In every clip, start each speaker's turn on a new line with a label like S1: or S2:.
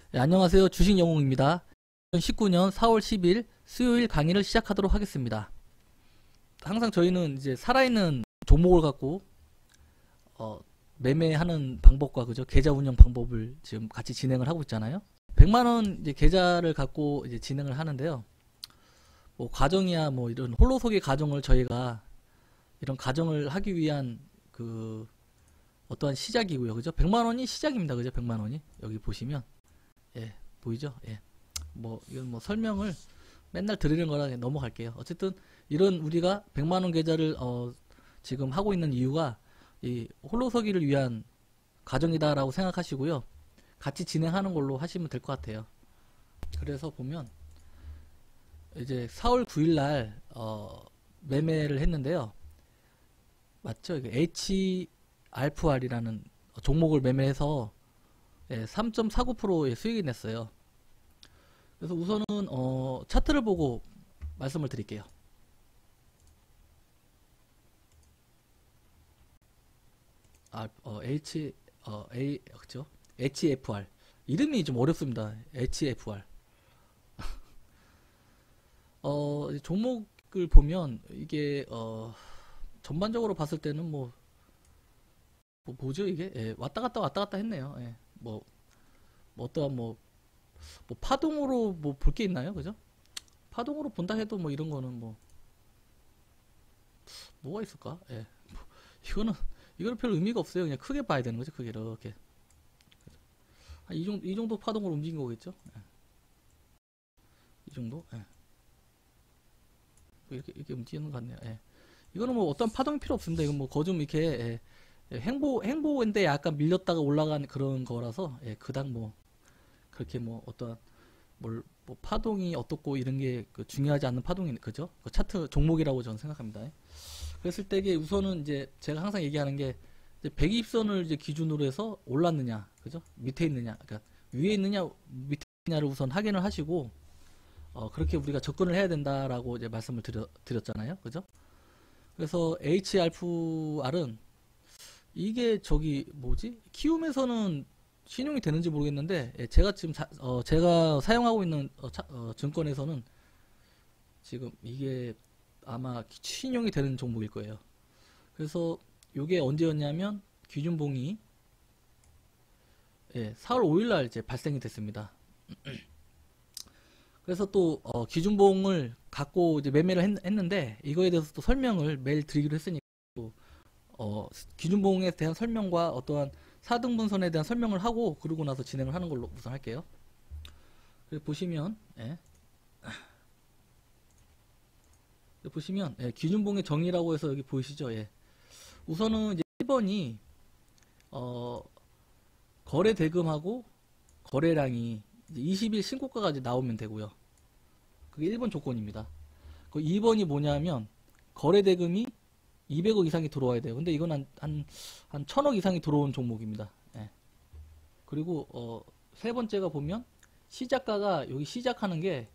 S1: 네, 안녕하세요. 주식영웅입니다. 2019년 4월 10일 수요일 강의를 시작하도록 하겠습니다. 항상 저희는 이제 살아있는 종목을 갖고 매매하는 방법과 그죠? 계좌 운영 방법을 지금 같이 진행을 하고 있잖아요. 100만원 이제 계좌를 갖고 이제 진행을 하는데요. 뭐 과정이야 뭐 이런 홀로서기 과정을 저희가 이런 과정을 하기 위한 그 어떠한 시작이고요. 그죠? 100만원이 시작입니다. 그죠? 100만원이 여기 보시면 예, 보이죠? 예. 뭐 이건 뭐 설명을 맨날 드리는 거라 넘어갈게요. 어쨌든 이런 우리가 100만원 계좌를 지금 하고 있는 이유가 이 홀로서기를 위한 과정이다라고 생각하시고요. 같이 진행하는 걸로 하시면 될 것 같아요. 그래서 보면 이제 4월 9일 날 매매를 했는데요. 맞죠? 이게 HRFR이라는 종목을 매매해서 3.49% 수익이 냈어요. 그래서 우선은 차트를 보고 말씀을 드릴게요. 그죠? HFR 이름이 좀 어렵습니다. HFR 종목을 보면 이게 전반적으로 봤을 때는 뭐죠 이게 왔다 갔다 했네요. 뭐 어떠한 뭐 파동으로 뭐 볼 게 있나요, 그죠? 파동으로 본다 해도 뭐 이런 거는 뭐가 있을까? 이거는 별 의미가 없어요. 그냥 크게 봐야 되는 거죠, 크게 이렇게. 이 정도 파동으로 움직인 거겠죠? 이 정도? 이렇게 움직이는 것 같네요. 이거는 뭐 어떤 파동이 필요 없습니다. 이건 뭐 거좀 이렇게 행보인데 약간 밀렸다가 올라간 그런 거라서 그닥 뭐 그렇게 뭐 어떤 뭐 파동이 어떻고 이런 게 중요하지 않는 파동이 그죠? 그 차트 종목이라고 저는 생각합니다. 그랬을 때 이게 우선은 이제 제가 항상 얘기하는 게 이제 120선을 이제 기준으로 해서 올랐느냐, 그죠? 밑에 있느냐, 그러니까 위에 있느냐, 밑에 있느냐를 우선 확인을 하시고 그렇게 우리가 접근을 해야 된다라고 이제 말씀을 드렸잖아요, 그죠? 그래서 HRFR은 이게 저기 뭐지? 키움에서는 신용이 되는지 모르겠는데 제가 지금 제가 사용하고 있는 증권에서는 지금 이게 아마 신용이 되는 종목일 거예요. 그래서 이게 언제였냐면 기준봉이 4월 5일 날 이제 발생이 됐습니다. 그래서 또 기준봉을 갖고 이제 매매를 했는데 이거에 대해서 또 설명을 매일 드리기로 했으니까 또 기준봉에 대한 설명과 어떠한 4등분선에 대한 설명을 하고 그러고 나서 진행을 하는 걸로 우선 할게요. 보시면 기준봉의 정의라고 해서 여기 보이시죠? 우선은 이제 1번이 거래 대금하고 거래량이 20일 신고가까지 나오면 되고요. 그게 1번 조건입니다. 그 2번이 뭐냐면 거래 대금이 200억 이상이 들어와야 돼요. 근데 이건 한 1000억 이상이 들어온 종목입니다. 그리고 세 번째가 보면 시작가가 여기 시작하는 게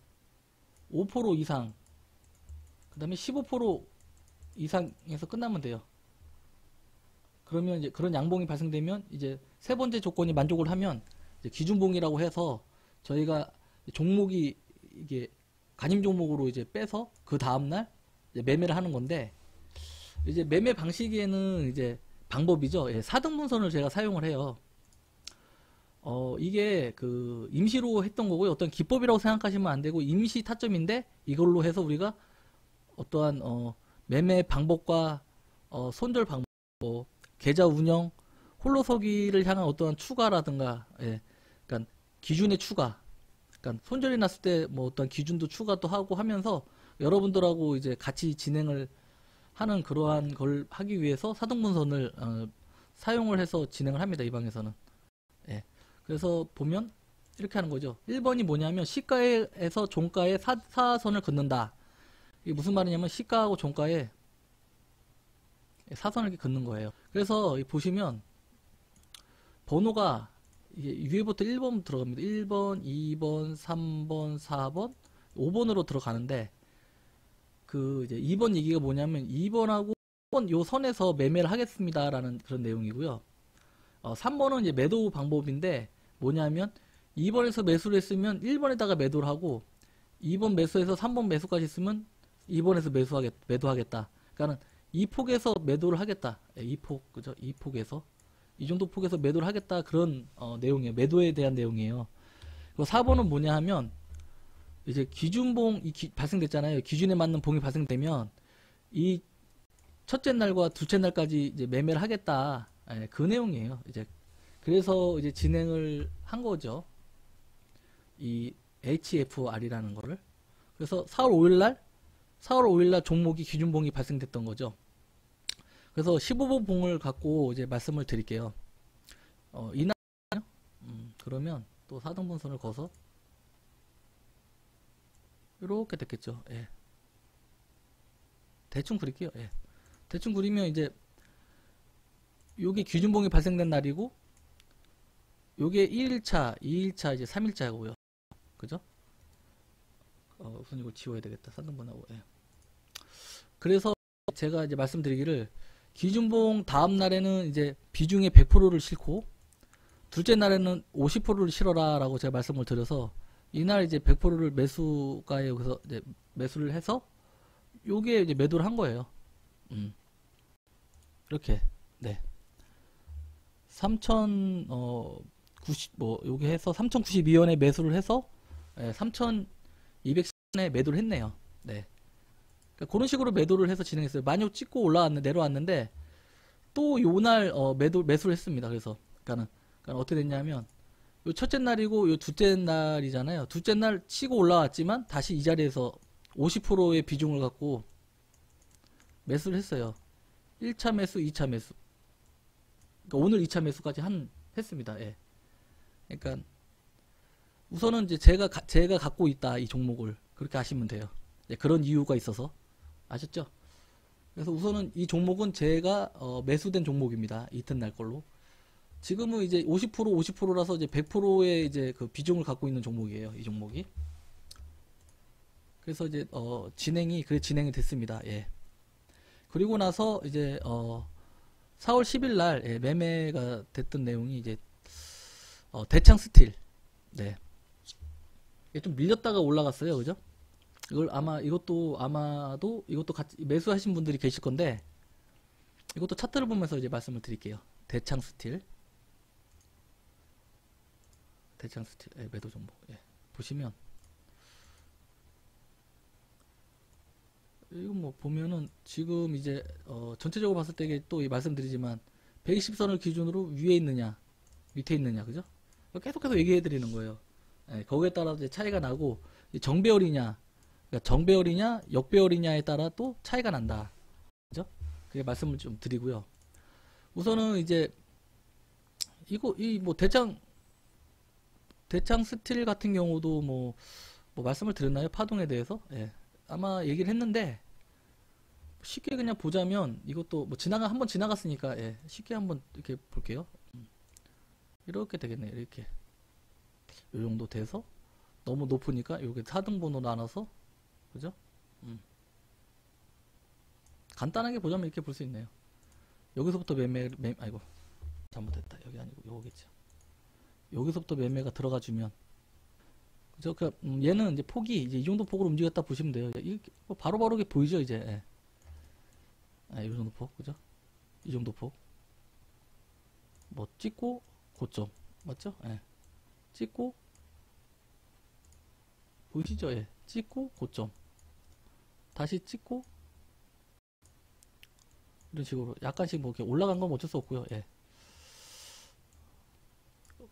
S1: 5% 이상, 그 다음에 15% 이상에서 끝나면 돼요. 그러면 이제 그런 양봉이 발생되면 이제 세 번째 조건이 만족을 하면 이제 기준봉이라고 해서 저희가 종목이 이게 간임 종목으로 이제 빼서 그 다음날 매매를 하는 건데 이제 매매 방식에는 이제 방법이죠. 4등분선을 제가 사용을 해요. 이게 그 임시로 했던 거고요. 어떤 기법이라고 생각하시면 안 되고 임시 타점인데 이걸로 해서 우리가 어떠한 매매 방법과 손절 방법, 뭐 계좌 운영, 홀로서기를 향한 어떠한 추가라든가, 그러니까 기준의 추가, 그러니까 손절이 났을 때 뭐 어떤 기준도 추가도 하고 하면서 여러분들하고 이제 같이 진행을 하는 그러한 걸 하기 위해서 4등분선을 사용을 해서 진행을 합니다. 이 방에서는. 그래서 보면 이렇게 하는 거죠. 1번이 뭐냐면 시가에서 종가에 사선을 긋는다. 이게 무슨 말이냐면 시가하고 종가에 사선을 이렇게 긋는 거예요. 그래서 보시면 번호가 위에부터 1번 들어갑니다. 1번, 2번, 3번, 4번, 5번으로 들어가는데 그 이제 2번 얘기가 뭐냐면 2번하고 3번 요 선에서 매매를 하겠습니다라는 그런 내용이고요. 3번은 이제 매도 방법인데 뭐냐면 2번에서 매수를 했으면 1번에다가 매도를 하고 2번 매수해서 3번 매수까지 있으면 2번에서 매도하겠다. 그러니까는 이 폭에서 매도를 하겠다. 이 폭, 그죠? 이 폭에서 이 정도 폭에서 매도를 하겠다. 그런 내용이에요. 매도에 대한 내용이에요. 그리고 4번은 뭐냐 하면 이제 기준봉이 발생됐잖아요. 기준에 맞는 봉이 발생되면 이 첫째 날과 둘째 날까지 이제 매매를 하겠다. 예, 그 내용이에요. 이제 그래서 이제 진행을 한 거죠. 이 HFR이라는 거를. 그래서 4월 5일 날 종목이 기준봉이 발생됐던 거죠. 그래서 15번 봉을 갖고 이제 말씀을 드릴게요. 이날 그러면 또 4등분선을 그어서 이렇게 됐겠죠. 예. 대충 그릴게요. 예. 대충 그리면 이제 요게 기준봉이 발생된 날이고 요게 1일차, 2일차, 이제 3일차고요. 그죠? 우선 이거 지워야 되겠다. 3등분하고. 예. 그래서 제가 이제 말씀드리기를 기준봉 다음 날에는 이제 비중의 100%를 싣고 둘째 날에는 50%를 실어라 라고 제가 말씀을 드려서 이날 이제 100%를 매수가에 여기서 이제 매수를 해서 요게 이제 매도를 한 거예요. 이렇게. 네. 3090 뭐 요게 해서 3092원에 매수를 해서 3210원에 매도를 했네요. 네. 그러니까 그런 식으로 매도를 해서 진행했어요. 많이 찍고 내려왔는데 또 요날 매수를 했습니다. 그러니까 어떻게 됐냐면 요 첫째 날이고 요 둘째 날이잖아요. 둘째 날 치고 올라왔지만 다시 이 자리에서 50%의 비중을 갖고 매수를 했어요. 1차 매수, 2차 매수. 그러니까 오늘 2차 매수까지 했습니다. 예. 그러니까 우선은 이제 제가 갖고 있다 이 종목을 그렇게 하시면 돼요. 예, 그런 이유가 있어서 아셨죠? 그래서 우선은 이 종목은 제가 매수된 종목입니다. 이튿날 걸로. 지금은 이제 50%라서 이제 100%의 이제 그 비중을 갖고 있는 종목이에요. 이 종목이. 그래서 이제 진행이 됐습니다. 예. 그리고 나서 이제 4월 10일 날 예, 매매가 됐던 내용이 이제 대창 스틸. 네. 이게 좀 밀렸다가 올라갔어요. 그죠? 이것도 같이 매수하신 분들이 계실 건데 이것도 차트를 보면서 이제 말씀을 드릴게요. 대창 스틸 예, 매도 정보. 예. 보시면 이거 뭐 보면은 지금 이제 전체적으로 봤을 때 이게 또 말씀드리지만 120선을 기준으로 위에 있느냐 밑에 있느냐 그죠? 계속해서 얘기해 드리는 거예요. 예, 거기에 따라 이제 차이가 나고 정배열이냐 그러니까 정배열이냐 역배열이냐에 따라 또 차이가 난다. 그죠? 그게 말씀을 좀 드리고요. 우선은 이제 뭐 대창 스틸 같은 경우도 뭐 말씀을 드렸나요? 파동에 대해서? 예. 아마 얘기를 했는데 쉽게 그냥 보자면 이것도 뭐 한번 지나갔으니까 예. 쉽게 한번 이렇게 볼게요. 이렇게 되겠네요. 이렇게 요 정도 돼서 너무 높으니까 이렇게 4등분으로 나눠서 그죠? 간단하게 보자면 이렇게 볼 수 있네요. 여기서부터 아이고 잘못했다. 여기 아니고 요거겠죠. 여기서부터 매매가 들어가 주면 그죠? 얘는 이제 폭이 이제 이 정도 폭으로 움직였다 보시면 돼요. 뭐 바로바로 이게 보이죠 이제. 예. 이 정도 폭 그죠? 이 정도 폭. 뭐 찍고 고점 맞죠? 예. 찍고 보이시죠? 예. 찍고 고점 다시 찍고 이런 식으로 약간씩 뭐 이렇게 올라간 건 어쩔 수 없고요. 예.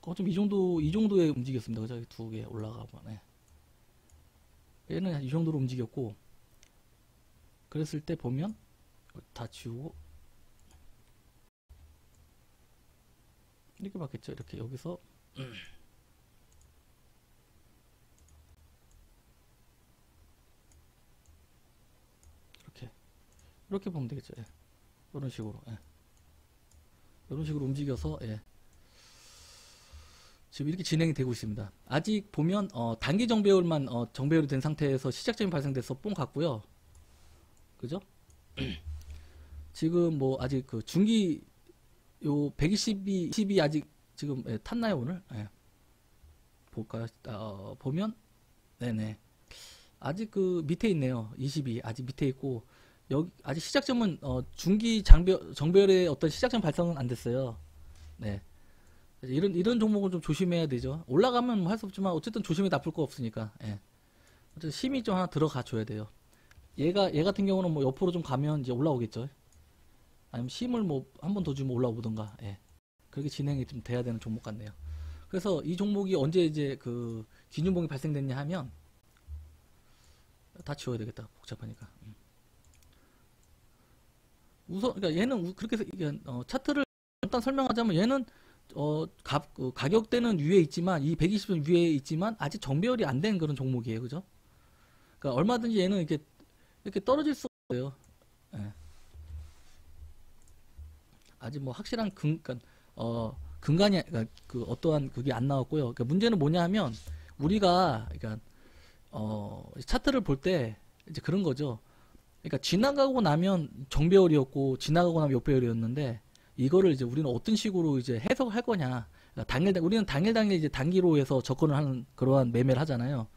S1: 좀 이 정도에 움직였습니다. 그죠? 두 개 올라가면. 예. 얘는 이 정도로 움직였고 그랬을 때 보면 다 지우고 이렇게 맞겠죠? 이렇게 여기서 이렇게 보면 되겠죠. 예. 이런 식으로. 예. 이런 식으로 움직여서 예. 지금 이렇게 진행이 되고 있습니다. 아직 보면 단기 정배열만 정배열이 된 상태에서 시작점이 발생돼서 뽕 갔고요. 그죠? 지금 뭐 아직 그 중기 요 120이 아직 지금 탔나요 오늘? 예. 볼까요? 보면 네네 아직 그 밑에 있네요. 22 아직 밑에 있고 여기 아직 시작점은 중기 정별의 어떤 시작점 발성은 안 됐어요. 네. 이런 종목은 좀 조심해야 되죠. 올라가면 뭐 할 수 없지만 어쨌든 조심해 나쁠 거 없으니까. 예. 어쨌든 힘이 좀 하나 들어가 줘야 돼요. 얘 같은 경우는 뭐 옆으로 좀 가면 이제 올라오겠죠. 아니면 힘을 뭐 한 번 더 주면 올라오든가. 예. 그렇게 진행이 좀 돼야 되는 종목 같네요. 그래서 이 종목이 언제 이제 그 기준봉이 발생됐냐 하면 다 지워야 되겠다. 복잡하니까. 우선 그러니까 얘는 그렇게 해서 차트를 일단 설명하자면 얘는 가격대는 위에 있지만 이 120선 위에 있지만 아직 정배열이 안 된 그런 종목이에요. 그죠? 그러니까 얼마든지 얘는 이렇게 떨어질 수가 있어요. 예. 아직 뭐 확실한 그러니까 근간이 그러니까 그 어떠한 그게 안 나왔고요. 그러니까 문제는 뭐냐 하면 우리가 그러니까 차트를 볼 때 이제 그런 거죠. 그러니까 지나가고 나면 정배열이었고 지나가고 나면 역배열이었는데 이거를 이제 우리는 어떤 식으로 이제 해석을 할 거냐. 그러니까 우리는 당일 이제 단기로 해서 접근을 하는 그러한 매매를 하잖아요.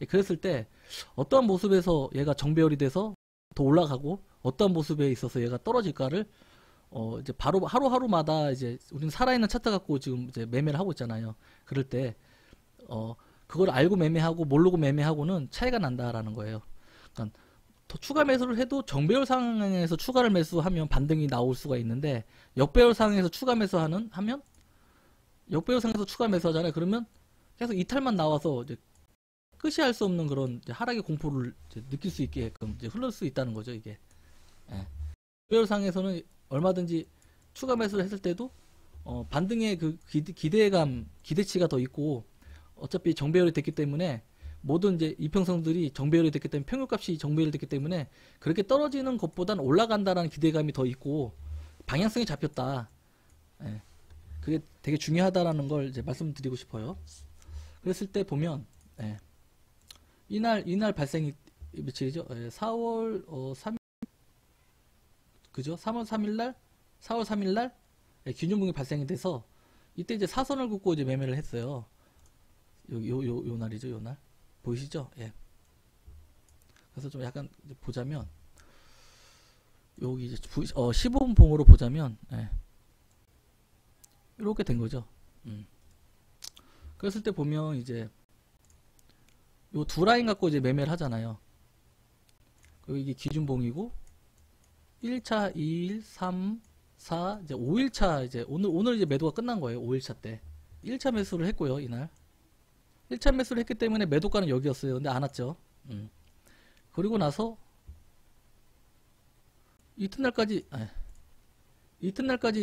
S1: 그랬을 때 어떠한 모습에서 얘가 정배열이 돼서 더 올라가고 어떠한 모습에 있어서 얘가 떨어질까를 이제 바로 하루하루마다 이제 우리는 살아있는 차트 갖고 지금 이제 매매를 하고 있잖아요. 그럴 때 그걸 알고 매매하고 모르고 매매하고는 차이가 난다라는 거예요. 그러니까 더 추가 매수를 해도 정배열 상황에서 추가를 매수하면 반등이 나올 수가 있는데 역배열 상황에서 추가 매수하면 역배열 상황에서 추가 매수하잖아요. 그러면 계속 이탈만 나와서 이제 끝이 할 수 없는 그런 이제 하락의 공포를 이제 느낄 수 있게끔 이제 흐를 수 있다는 거죠. 이게 역배열 상에서는 얼마든지 추가 매수를 했을 때도 반등의 그 기대감, 기대치가 더 있고 어차피 정배열이 됐기 때문에 모든 이제 이평선들이 정배열이 됐기 때문에 평균값이 정배열이 됐기 때문에 그렇게 떨어지는 것보단 올라간다라는 기대감이 더 있고 방향성이 잡혔다. 예. 그게 되게 중요하다라는 걸 이제 말씀드리고 싶어요. 그랬을 때 보면 이날 발생이 며칠이죠? 4월 3일 그죠? 3월 3일 날 4월 3일 날 균형붕이 발생이 돼서 이때 이제 사선을 긋고 이제 매매를 했어요. 요 날이죠, 요 날. 보이시죠? 예. 그래서 좀 약간 보자면 여기 이제 15분 봉으로 보자면 이렇게 된 거죠. 그랬을 때 보면 이제 요 두 라인 갖고 이제 매매를 하잖아요. 그리고 이게 기준봉이고 1차, 2일, 3, 4, 이제 5일차 이제 오늘 이제 매도가 끝난 거예요. 5일차 때 1차 매수를 했고요, 이날. 1차 매수를 했기 때문에 매도가는 여기였어요. 근데 안 왔죠. 그리고 나서 이튿날까지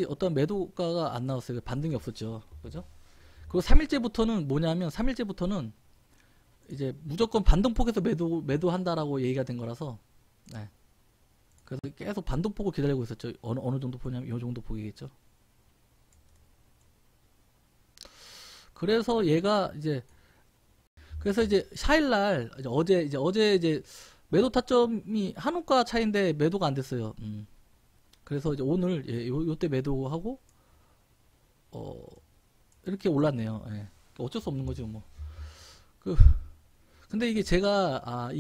S1: 어떤 매도가가 안 나왔어요. 반등이 없었죠. 그죠? 그리고 3일째부터는 뭐냐면 3일째부터는 이제 무조건 반등폭에서 매도한다라고 얘기가 된 거라서 그래서 계속 반등폭을 기다리고 있었죠. 어느 정도 폭이냐면 이 정도 폭이겠죠. 그래서 얘가 이제 그래서 이제 4일날 어제 이제 매도 타점이 한우가 차인데 매도가 안 됐어요. 그래서 이제 오늘 요때 매도하고 이렇게 올랐네요. 예. 어쩔 수 없는 거죠, 뭐. 근데 이게 제가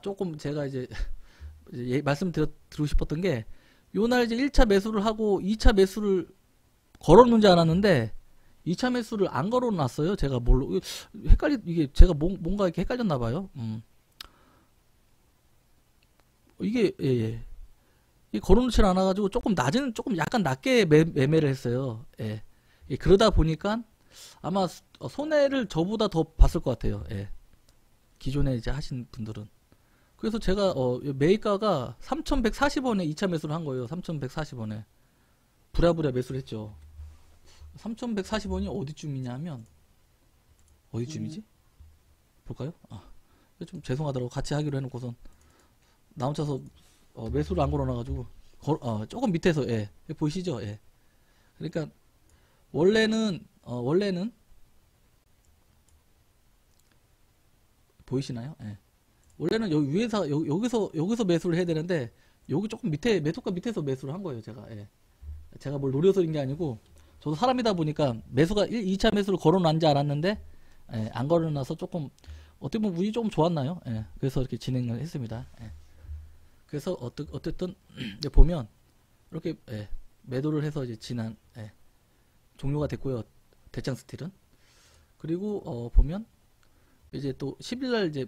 S1: 조금 제가 이제 말씀드리고 싶었던 게 요날 이제 1차 매수를 하고 2차 매수를 걸어놓은 줄 알았는데 2차 매수를 안 걸어놨어요. 제가 이게 제가 뭔가 이렇게 헷갈렸나 봐요. 이게 이 걸어놓질 않아가지고 조금 약간 낮게 매매를 했어요. 예. 그러다 보니까 아마 손해를 저보다 더 봤을 것 같아요. 예. 기존에 이제 하신 분들은. 그래서 제가 매입가가 3,140원에 2차 매수를 한 거예요. 3,140원에 부랴부랴 매수를 했죠. 3,140원이 어디쯤이냐면 어디쯤이지? 볼까요? 좀 죄송하더라고. 같이 하기로 해놓고선 나 혼자서 매수를 안 걸어놔가지고 조금 밑에서 보이시죠? 예. 그러니까 원래는 보이시나요? 예. 원래는 여기 위에서 여기서 매수를 해야 되는데 여기 조금 밑에 매도가 밑에서 매수를 한 거예요. 제가 뭘 노려서 그런 게 아니고 저도 사람이다 보니까 매수가 2차 매수를 걸어놓은지 알았는데 예, 안 걸어놔서 조금 어떻게 보면 운이 조금 좋았나요? 예, 그래서 이렇게 진행을 했습니다. 예. 그래서 어쨌든 이제 보면 이렇게 예, 매도를 해서 이제 지난 예, 종료가 됐고요. 대장 스틸은. 그리고 보면 이제 또 10일날 이제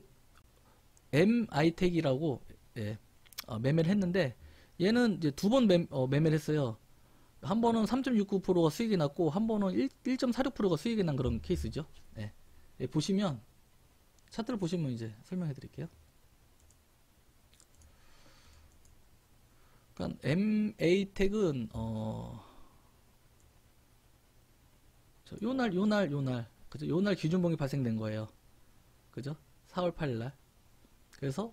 S1: MI텍이라고 예, 매매를 했는데 얘는 이제 두 번 매매를 했어요. 한 번은 3.69%가 수익이 났고 한 번은 1.46%가 수익이 난 그런 케이스죠. 예. 예, 보시면 차트를 보시면 이제 설명해 드릴게요. 그러니까 MA텍은 요날 그죠? 요날 기준봉이 발생된 거예요. 그죠? 4월 8일 날. 그래서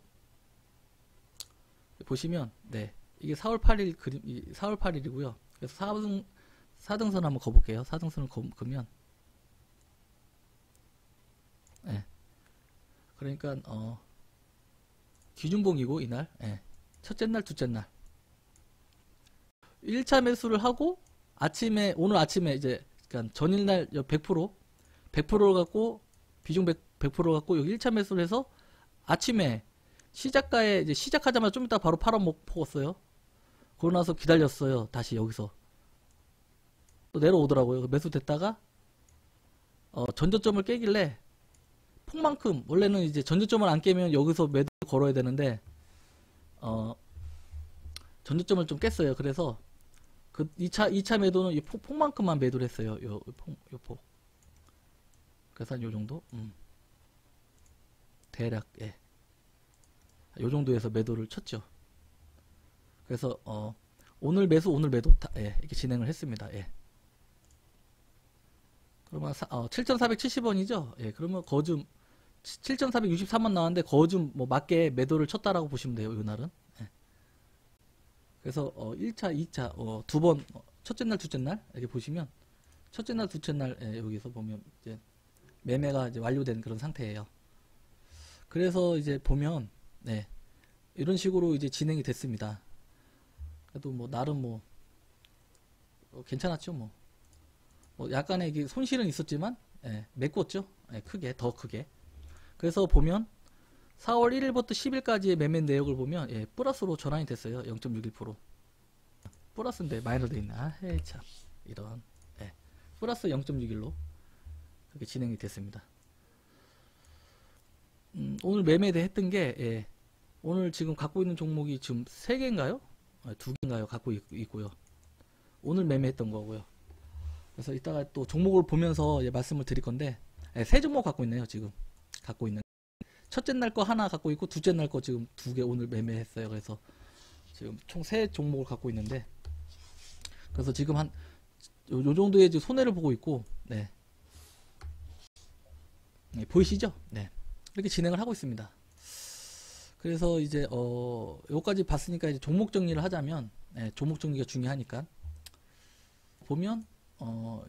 S1: 보시면 네. 이게 4월 8일 그림 4월 8일이고요. 그래서 4등선 한번 거 볼게요. 4등선을 그면 네. 그러니까 기준봉이고 이날 예. 첫째 날 둘째 날 1차 매수를 하고 아침에 오늘 아침에 이제 그러니까 전일날 100%를 갖고 비중 100%를 갖고 여기 1차 매수를 해서 아침에 시작가에 이제 시작하자마자 좀 이따 바로 팔아 먹었어요. 그러고 나서 기다렸어요. 다시 여기서 또 내려오더라고요. 매수됐다가 전저점을 깨길래 폭만큼 원래는 이제 전저점을 안 깨면 여기서 매도 걸어야 되는데 전저점을 좀 깼어요. 그래서 그 2차 매도는 이 폭만큼만 매도를 했어요. 요 폭. 그래서 한 요 정도? 대략, 예. 요 정도에서 매도를 쳤죠. 그래서, 오늘 매수, 오늘 매도, 예, 이렇게 진행을 했습니다. 예. 그러면, 7,470원이죠? 예, 그러면 거좀 7,463원 나왔는데, 거좀 뭐 맞게 매도를 쳤다라고 보시면 돼요, 요 날은. 예. 그래서, 1차, 2차, 두 번, 첫째 날, 둘째 날, 이렇게 보시면, 첫째 날, 둘째 날, 예, 여기서 보면, 이제, 매매가 이제 완료된 그런 상태예요. 그래서 이제 보면, 네, 이런 식으로 이제 진행이 됐습니다. 그래도 뭐 나름 뭐 괜찮았죠. 뭐 약간의 이게 손실은 있었지만 예, 메꿨죠. 예, 크게 더 크게. 그래서 보면 4월 1일부터 10일까지의 매매 내역을 보면 예, 플러스로 전환이 됐어요. 0.61%. 플러스인데 마이너스 돼 있나? 헤이 참 이런 예, 플러스 0.61로 그렇게 진행이 됐습니다. 오늘 매매대 했던 게 예, 오늘 지금 갖고 있는 종목이 지금 3개인가요? 2개인가요? 갖고 있고요. 오늘 매매했던 거고요. 그래서 이따가 또 종목을 보면서 예, 말씀을 드릴 건데 예, 3종목 갖고 있네요. 지금 갖고 있는 첫째 날 거 하나 갖고 있고 둘째 날 거 지금 2개 오늘 매매했어요. 그래서 지금 총 3종목을 갖고 있는데 그래서 지금 한 요 정도의 손해를 보고 있고 네. 네, 보이시죠? 네. 이렇게 진행을 하고 있습니다. 그래서 이제 요까지 봤으니까 이제 종목 정리를 하자면 네, 종목 정리가 중요하니까 보면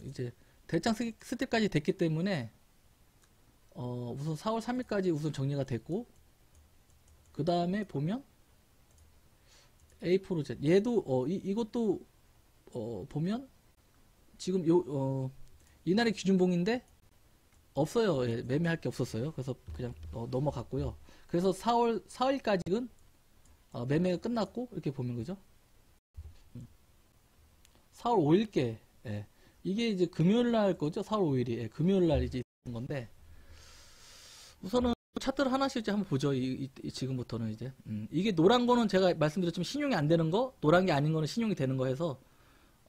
S1: 이제 대장 스텝까지 됐기 때문에 우선 4월 3일까지 우선 정리가 됐고 그 다음에 보면 A4Z 얘도 이것도 보면 지금 이날의 기준봉인데 없어요. 예, 매매할 게 없었어요. 그래서 그냥 넘어갔고요. 그래서 4월 4일까지는 매매가 끝났고 이렇게 보면 그죠? 4월 5일께 예, 이게 이제 금요일 날 거죠? 4월 5일이 예, 금요일 날 이제 있는 건데 우선은 차트를 하나씩 이제 한번 보죠. 지금부터는 이제 이게 노란 거는 제가 말씀드렸지만 신용이 안 되는 거, 노란 게 아닌 거는 신용이 되는 거 해서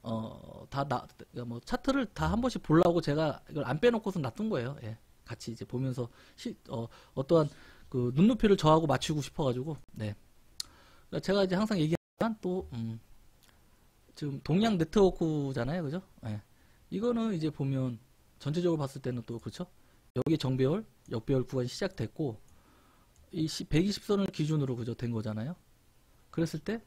S1: 뭐 차트를 다 한 번씩 보려고 제가 이걸 안 빼놓고서 놔둔 거예요. 예, 같이 이제 보면서 어떠한 그 눈높이를 저하고 맞추고 싶어가지고 네. 그러니까 제가 이제 항상 얘기하지만 또 지금 동양 네트워크잖아요, 그죠? 예. 이거는 이제 보면 전체적으로 봤을 때는 또 그렇죠? 여기 정배열, 역배열 구간이 시작됐고 이 120선을 기준으로 그죠 된 거잖아요. 그랬을 때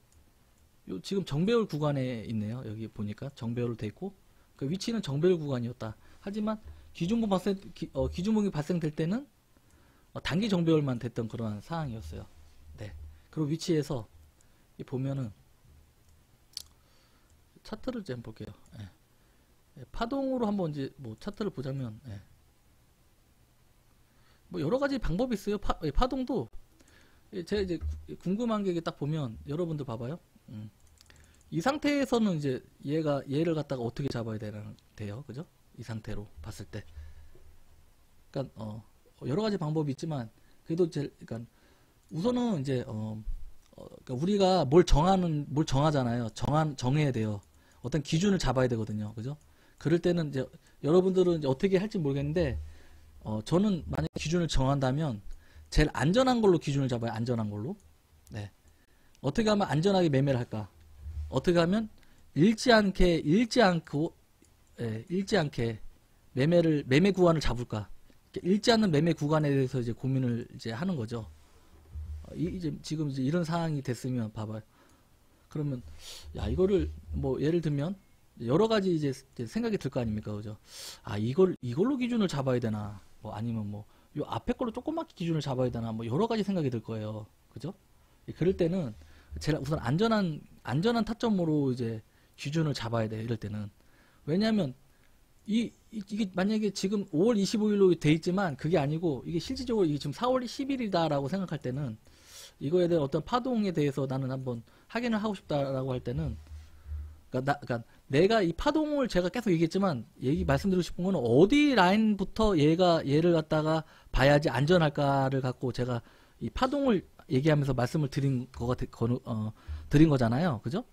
S1: 지금 정배열 구간에 있네요. 여기 보니까 정배열로 돼 있고 그 위치는 정배열 구간이었다. 하지만 기준봉이 발생될 때는 단기 정배열만 됐던 그러한 상황이었어요. 네. 그리고 위치에서 보면은 차트를 좀 볼게요. 예. 파동으로 한번 이제 뭐 차트를 보자면 예. 뭐 여러 가지 방법이 있어요. 파동도 제가 이제 궁금한 게 이게 딱 보면 여러분들 봐봐요. 이 상태에서는 이제 얘를 갖다가 어떻게 잡아야 돼요, 그죠? 이 상태로 봤을 때. 그러니까 여러 가지 방법이 있지만 그래도 그러니까 우선은 이제 그러니까 우리가 뭘 정하잖아요. 정해야 돼요. 어떤 기준을 잡아야 되거든요, 그죠? 그럴 때는 이제 여러분들은 이제 어떻게 할지 모르겠는데 저는 만약 기준을 정한다면 제일 안전한 걸로 기준을 잡아요. 안전한 걸로. 네. 어떻게 하면 안전하게 매매를 할까? 어떻게 하면 잃지 않게 매매 구간을 잡을까? 잃지 않는 매매 구간에 대해서 이제 고민을 이제 하는 거죠. 이제 지금 이제 이런 상황이 됐으면 봐봐요. 그러면 야 이거를 뭐 예를 들면 여러 가지 이제 생각이 들 거 아닙니까, 그죠? 아 이걸로 기준을 잡아야 되나? 뭐 아니면 뭐 요 앞에 걸로 조그맣게 기준을 잡아야 되나? 뭐 여러 가지 생각이 들 거예요, 그죠? 그럴 때는 제가 우선 안전한 타점으로 이제 기준을 잡아야 돼. 이럴 때는 왜냐하면 이게 만약에 지금 5월 25일로 돼 있지만 그게 아니고 이게 실질적으로 이게 지금 4월 10일이다라고 생각할 때는 이거에 대한 어떤 파동에 대해서 나는 한번 확인을 하고 싶다라고 할 때는 그러니까 내가 이 파동을 제가 계속 얘기했지만 말씀드리고 싶은 거는 어디 라인부터 얘를 갖다가 봐야지 안전할까를 갖고 제가 이 파동을 얘기하면서 말씀을 드린 거잖아요. 그죠?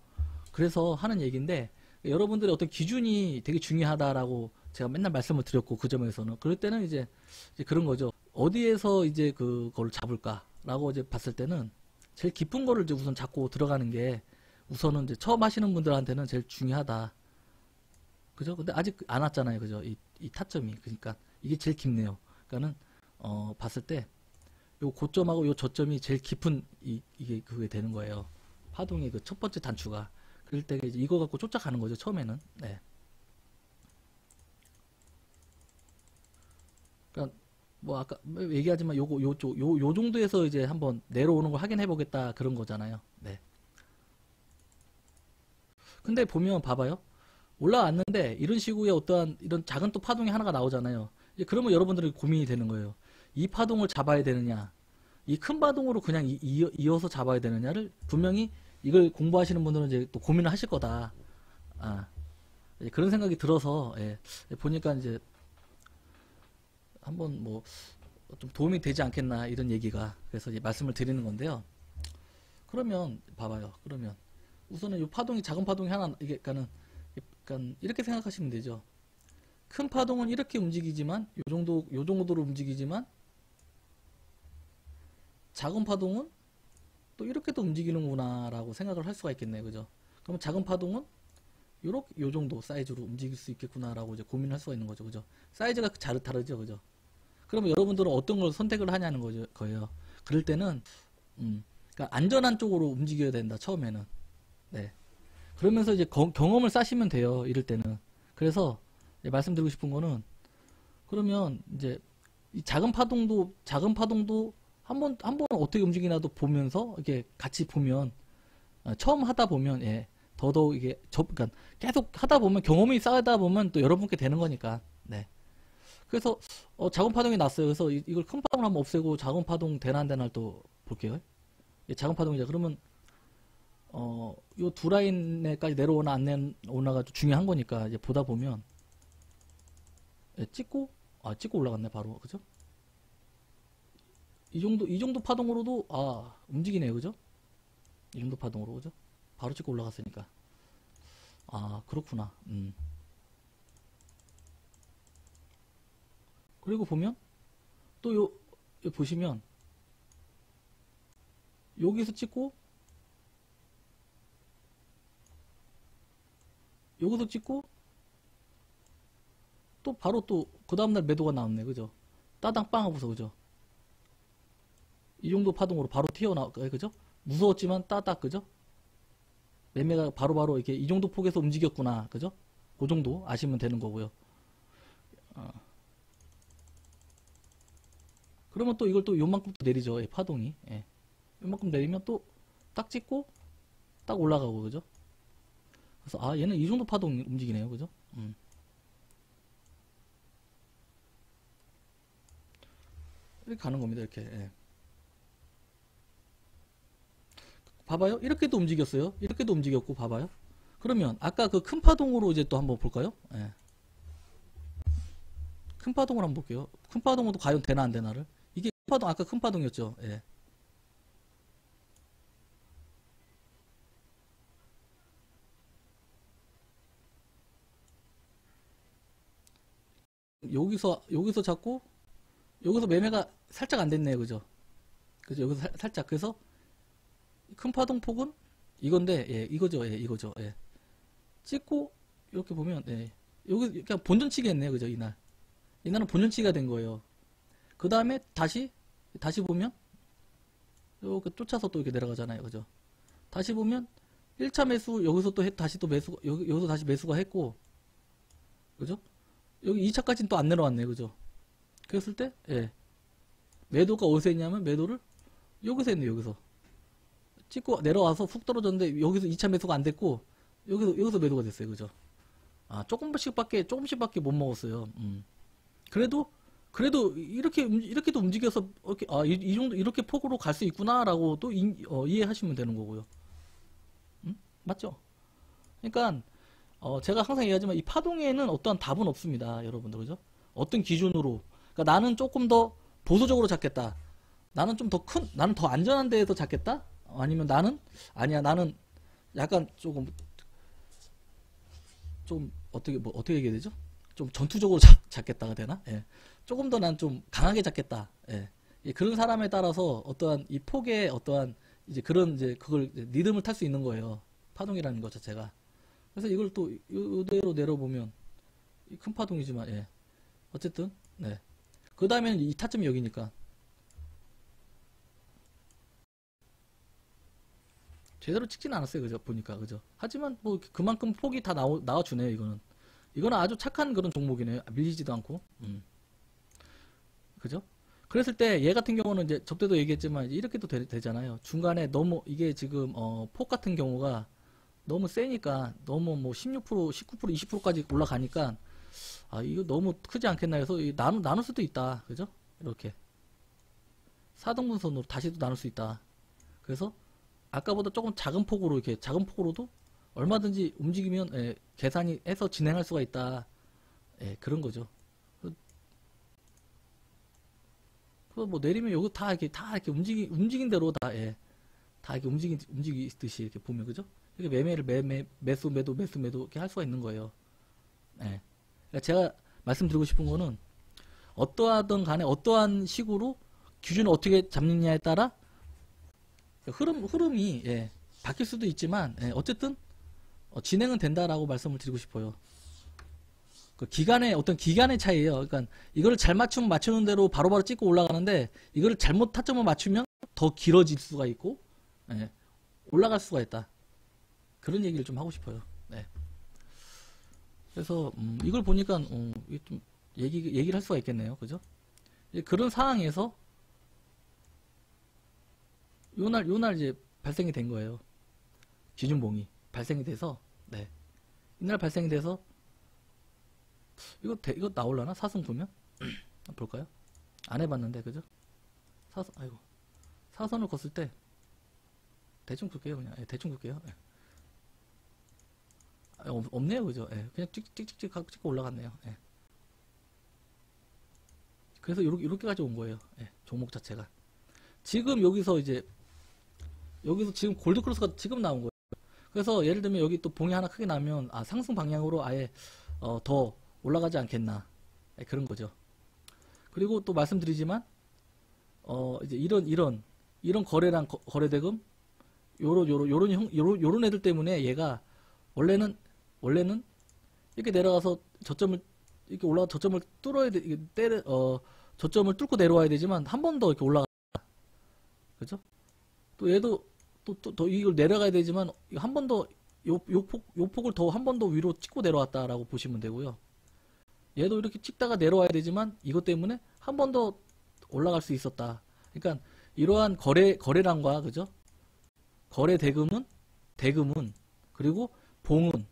S1: 그래서 하는 얘기인데 여러분들의 어떤 기준이 되게 중요하다라고 제가 맨날 말씀을 드렸고 그 점에서는 그럴 때는 이제 그런 거죠. 어디에서 이제 그걸 잡을까라고 이제 봤을 때는 제일 깊은 거를 이제 우선 잡고 들어가는 게 우선은 이제 처음 하시는 분들한테는 제일 중요하다. 그죠? 근데 아직 안 왔잖아요. 그죠? 이 타점이. 그러니까 이게 제일 깊네요. 그러니까는 봤을 때 요 고점하고 요 저점이 제일 깊은 이게 그게 되는 거예요. 파동의 그 첫 번째 단추가. 그럴 때 이제 이거 갖고 쫓아가는 거죠. 처음에는. 네. 그러니까 뭐 아까 얘기하지만 요 정도에서 이제 한번 내려오는 걸 확인해 보겠다 그런 거잖아요. 네. 근데 보면 봐봐요. 올라왔는데 이런 식의 어떠한 이런 작은 또 파동이 하나가 나오잖아요. 이제 그러면 여러분들이 고민이 되는 거예요. 이 파동을 잡아야 되느냐, 이 큰 파동으로 그냥 이어서 잡아야 되느냐를 분명히 이걸 공부하시는 분들은 이제 또 고민을 하실 거다. 아, 그런 생각이 들어서 보니까 이제 한번 뭐 좀 도움이 되지 않겠나 이런 얘기가 그래서 이제 말씀을 드리는 건데요. 그러면 봐봐요. 그러면 우선은 이 파동이 작은 파동이 하나 그러니까 이렇게 생각하시면 되죠. 큰 파동은 이렇게 움직이지만 요 정도로 움직이지만 작은 파동은 또 이렇게도 움직이는구나라고 생각을 할 수가 있겠네요. 그죠? 그러면 작은 파동은 요 정도 사이즈로 움직일 수 있겠구나라고 이제 고민을 할 수가 있는 거죠. 그죠? 사이즈가 다르죠. 그죠? 그러면 여러분들은 어떤 걸 선택을 하냐는 거예요. 그럴 때는 그러니까 안전한 쪽으로 움직여야 된다. 처음에는. 네. 그러면서 이제 경험을 쌓으시면 돼요. 이럴 때는. 그래서 말씀드리고 싶은 거는 그러면 이제 이 작은 파동도 한번 어떻게 움직이나도 보면서 이렇게 같이 보면 처음 하다 보면 더더욱 이게 그러니까 계속 하다 보면 경험이 쌓이다 보면 또 여러분께 되는 거니까. 네. 그래서 작은 파동이 났어요. 그래서 이걸 큰 파동을 한번 없애고 작은 파동 되나 안 되나 또 볼게요. 작은 파동이자 그러면 요 두 라인에까지 내려오나 안 내려오나가 중요한 거니까 이제 보다 보면 찍고 올라갔네 바로. 그죠? 이 정도 파동으로도 움직이네요. 그죠? 이 정도 파동으로. 그죠? 바로 찍고 올라갔으니까. 그렇구나. 그리고 보면 또 요 보시면 여기서 찍고 여기서 찍고 또 바로 또 그 다음날 매도가 나왔네. 그죠? 따당 빵 하고서. 그죠? 이 정도 파동으로 바로 그죠? 무서웠지만 따딱. 그죠? 매매가 바로바로 이렇게 이 정도 폭에서 움직였구나. 그죠? 그 정도 아시면 되는 거고요. 그러면 또 이걸 또 요만큼 또 내리죠. 파동이. 요만큼 내리면 또 딱 찍고 딱 올라가고. 그죠? 그래서 얘는 이 정도 파동 움직이네요. 그죠? 이렇게 가는 겁니다. 이렇게. 예. 봐봐요. 이렇게도 움직였어요. 이렇게도 움직였고 봐봐요. 그러면 아까 그 큰 파동으로 이제 또 한번 볼까요? 예. 큰 파동을 한번 볼게요. 큰 파동으로 과연 되나 안 되나를. 이게 큰 파동, 아까 큰 파동이었죠. 예. 여기서 잡고 여기서 매매가 살짝 안 됐네요. 그죠? 그죠? 여기서 살짝. 그래서 큰 파동 폭은 이건데, 예, 이거죠. 예, 이거죠. 예. 찍고 이렇게 보면, 예. 여기 그냥 본전치기 했네요. 그죠? 이날은 본전치기가 된 거예요. 그 다음에 다시 보면 이렇게 쫓아서 또 이렇게 내려가잖아요. 그죠? 다시 보면 1차 매수 여기서 또 다시 또 매수 여기서 다시 매수가 했고, 그죠? 여기 2차까지는 또 안 내려왔네요. 그죠? 그랬을 때, 예. 매도가 어디서 했냐면 매도를 여기서 했네요. 여기서 찍고 내려와서 훅 떨어졌는데 여기서 2차 매수가 안 됐고 여기서 매도가 됐어요. 그죠? 아, 조금씩밖에 못 먹었어요. 그래도 이렇게도 움직여서 이렇게, 아, 이 정도 이렇게 폭으로 갈 수 있구나라고 또 이해하시면 되는 거고요. 맞죠? 그러니까 제가 항상 얘기하지만 이 파동에는 어떠한 답은 없습니다. 여러분들. 그죠? 어떤 기준으로. 그러니까 나는 조금 더 보수적으로 잡겠다. 나는 좀 더 나는 더 안전한 데에서 잡겠다. 아니면 아니야, 나는 약간 조금 어떻게 얘기해야 되죠? 좀 전투적으로 잡겠다가 되나? 예. 조금 더 난 좀 강하게 잡겠다. 예. 예, 그런 사람에 따라서 어떠한 이 폭의 어떠한 이제 그런 이제 그걸 이제 리듬을 탈 수 있는 거예요. 파동이라는 것 자체가. 그래서 이걸 또 이대로 내려보면 큰 파동이지만, 예. 어쨌든, 네. 그 다음에는 이 타점이 여기니까. 제대로 찍지는 않았어요. 그죠? 보니까. 그죠? 하지만 뭐 그만큼 폭이 다 나와주네요. 이거는 아주 착한 그런 종목이네요. 밀리지도 않고. 그죠? 그랬을 때 얘 같은 경우는 이제 접대도 얘기했지만 이렇게도 되잖아요. 중간에 너무 이게 지금 폭 같은 경우가 너무 세니까 너무 뭐 16%, 19%, 20%까지 올라가니까 아, 이거 너무 크지 않겠나 해서 나눌 수도 있다. 그죠? 이렇게 4등분선으로 다시도 나눌 수 있다. 그래서 아까보다 조금 작은 폭으로 이렇게 작은 폭으로도 얼마든지 움직이면, 예, 계산이 해서 진행할 수가 있다. 예, 그런 거죠. 뭐 내리면 여기 다 이렇게 움직인 대로 다, 예, 다 이렇게 움직이듯이 이렇게 보면, 그죠? 이렇게 매수 매도 이렇게 할 수가 있는 거예요. 예. 그러니까 제가 말씀드리고 싶은 거는 어떠하든 간에 어떠한 식으로 기준을 어떻게 잡느냐에 따라 흐름이, 예, 바뀔 수도 있지만, 예, 어쨌든 진행은 된다라고 말씀을 드리고 싶어요. 그 어떤 기간의 차이예요. 그러니까 이거를 잘 맞추면 맞추는 대로 바로바로 찍고 올라가는데 이거를 잘못 타점을 맞추면 더 길어질 수가 있고, 예, 올라갈 수가 있다. 그런 얘기를 좀 하고 싶어요. 네. 그래서 이걸 보니까 좀 얘기를 할 수가 있겠네요. 그죠? 그런 상황에서 요날 이제 발생이 된 거예요. 기준봉이 발생이 돼서, 네. 이날 발생이 돼서 이거 나올라나? 사선 보면? 볼까요? 안 해봤는데, 그죠? 사선을 걷을 때 대충 볼게요. 그냥, 예, 대충 볼게요. 예. 없네요. 그죠? 예, 그냥 찍찍찍 찍고 올라갔네요. 예. 그래서 요렇게까지 온 거예요. 예, 종목 자체가. 지금 여기서 지금 골드크로스가 지금 나온 거예요. 그래서 예를 들면 여기 또 봉이 하나 크게 나면 상승 방향으로 아예 더 올라가지 않겠나, 예, 그런 거죠. 그리고 또 말씀드리지만 이제 이런 거래량 거래대금 요런 애들 때문에 얘가 원래는 이렇게 내려가서 저점을 이렇게 올라가 저점을 뚫어야 돼. 저점을 뚫고 내려와야 되지만 한 번 더 이렇게 올라가. 그죠? 또 얘도 또 이걸 내려가야 되지만 한 번 더 요 폭을 더 한 번 더 위로 찍고 내려왔다라고 보시면 되고요. 얘도 이렇게 찍다가 내려와야 되지만 이것 때문에 한 번 더 올라갈 수 있었다. 그러니까 이러한 거래량과, 그죠? 거래 대금은 그리고 봉은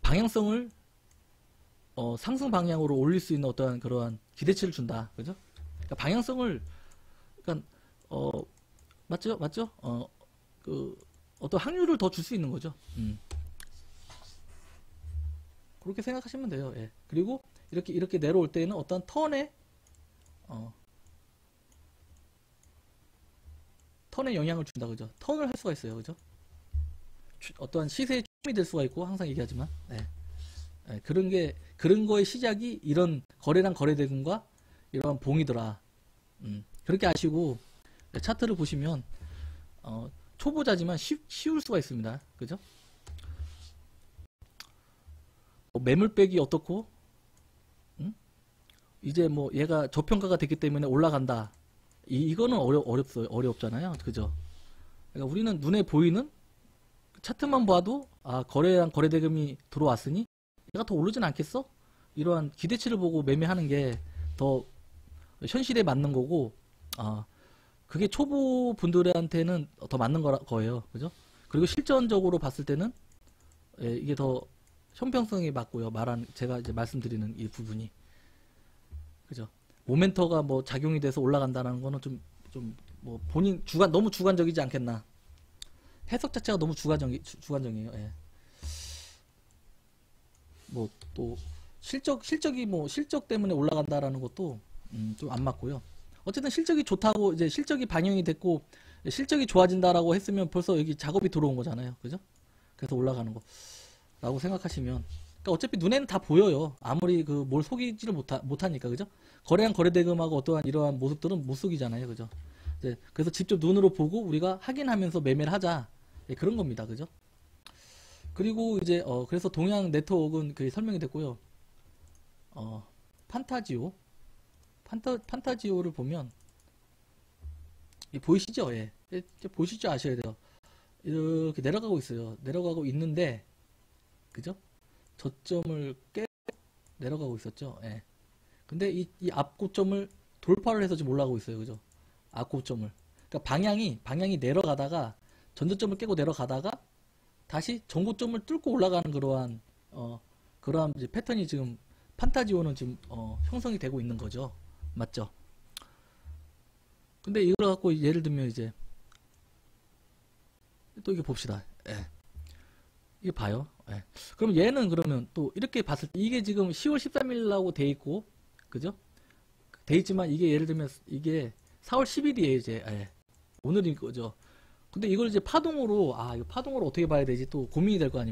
S1: 방향성을 상승 방향으로 올릴 수 있는 어떠한 그러한 기대치를 준다. 그죠? 그러니까 방향성을, 그러니까 맞죠? 맞죠? 어떤 확률을 더 줄 수 있는 거죠. 그렇게 생각하시면 돼요. 예. 그리고 이렇게 내려올 때는 어떤 턴에 영향을 준다, 그죠? 턴을 할 수가 있어요, 그죠? 어떠한 시세의 축이 될 수가 있고, 항상 얘기하지만, 예. 예, 그런 거의 시작이 이런 거래량 거래대금과 이러한 봉이더라. 그렇게 아시고, 예, 차트를 보시면, 초보자지만 쉬울 수가 있습니다. 그죠? 매물백이 어떻고, 이제 뭐 얘가 저평가가 됐기 때문에 올라간다. 이거는 어렵잖아요. 그죠? 그러니까 우리는 눈에 보이는 차트만 봐도, 아, 거래량 거래대금이 들어왔으니 얘가 더 오르진 않겠어? 이러한 기대치를 보고 매매하는 게 더 현실에 맞는 거고, 아, 그게 초보 분들한테는 더 맞는 거예요. 그죠? 그리고 실전적으로 봤을 때는, 예, 이게 더 형평성이 맞고요. 제가 이제 말씀드리는 이 부분이. 그죠? 모멘터가 뭐 작용이 돼서 올라간다는 거는 뭐 너무 주관적이지 않겠나. 해석 자체가 너무 주관적이에요. 예. 뭐 또 실적이 뭐 실적 때문에 올라간다라는 것도 좀 안 맞고요. 어쨌든 실적이 좋다고, 이제 실적이 반영이 됐고 실적이 좋아진다라고 했으면 벌써 여기 작업이 들어온 거잖아요. 그죠? 그래서 올라가는 거라고 생각하시면, 그러니까 어차피 눈에는 다 보여요. 아무리 뭘 속이지를 못하니까. 그죠? 거래량 거래대금하고 어떠한 이러한 모습들은 못 속이잖아요. 그죠? 이제 그래서 직접 눈으로 보고 우리가 확인하면서 매매를 하자. 예, 그런 겁니다. 그죠? 그리고 이제 그래서 동양 네트워크는 설명이 됐고요. 판타지오 판타지오를 보면 보이시죠? 예. 보시죠? 아셔야 돼요. 이렇게 내려가고 있어요. 내려가고 있는데, 그죠? 저점을 깨 내려가고 있었죠. 예. 근데 이 앞고점을 돌파를 해서 지금 올라가고 있어요. 그죠? 앞고점을. 그러니까 방향이 내려가다가 전저점을 깨고 내려가다가 다시 전고점을 뚫고 올라가는 그러한 이제 패턴이 지금 판타지오는 지금 형성이 되고 있는 거죠. 맞죠? 근데 이걸 갖고 예를 들면 이제 또 이게 봅시다. 예. 이게 봐요. 예. 그럼 얘는 그러면 또 이렇게 봤을 때 이게 지금 10월 13일이라고 돼 있고, 그죠? 돼 있지만 이게 예를 들면 이게 4월 10일이에요, 이제. 예. 오늘인 거죠. 근데 이걸 이제 파동으로, 이거 파동으로 어떻게 봐야 되지? 또 고민이 될 거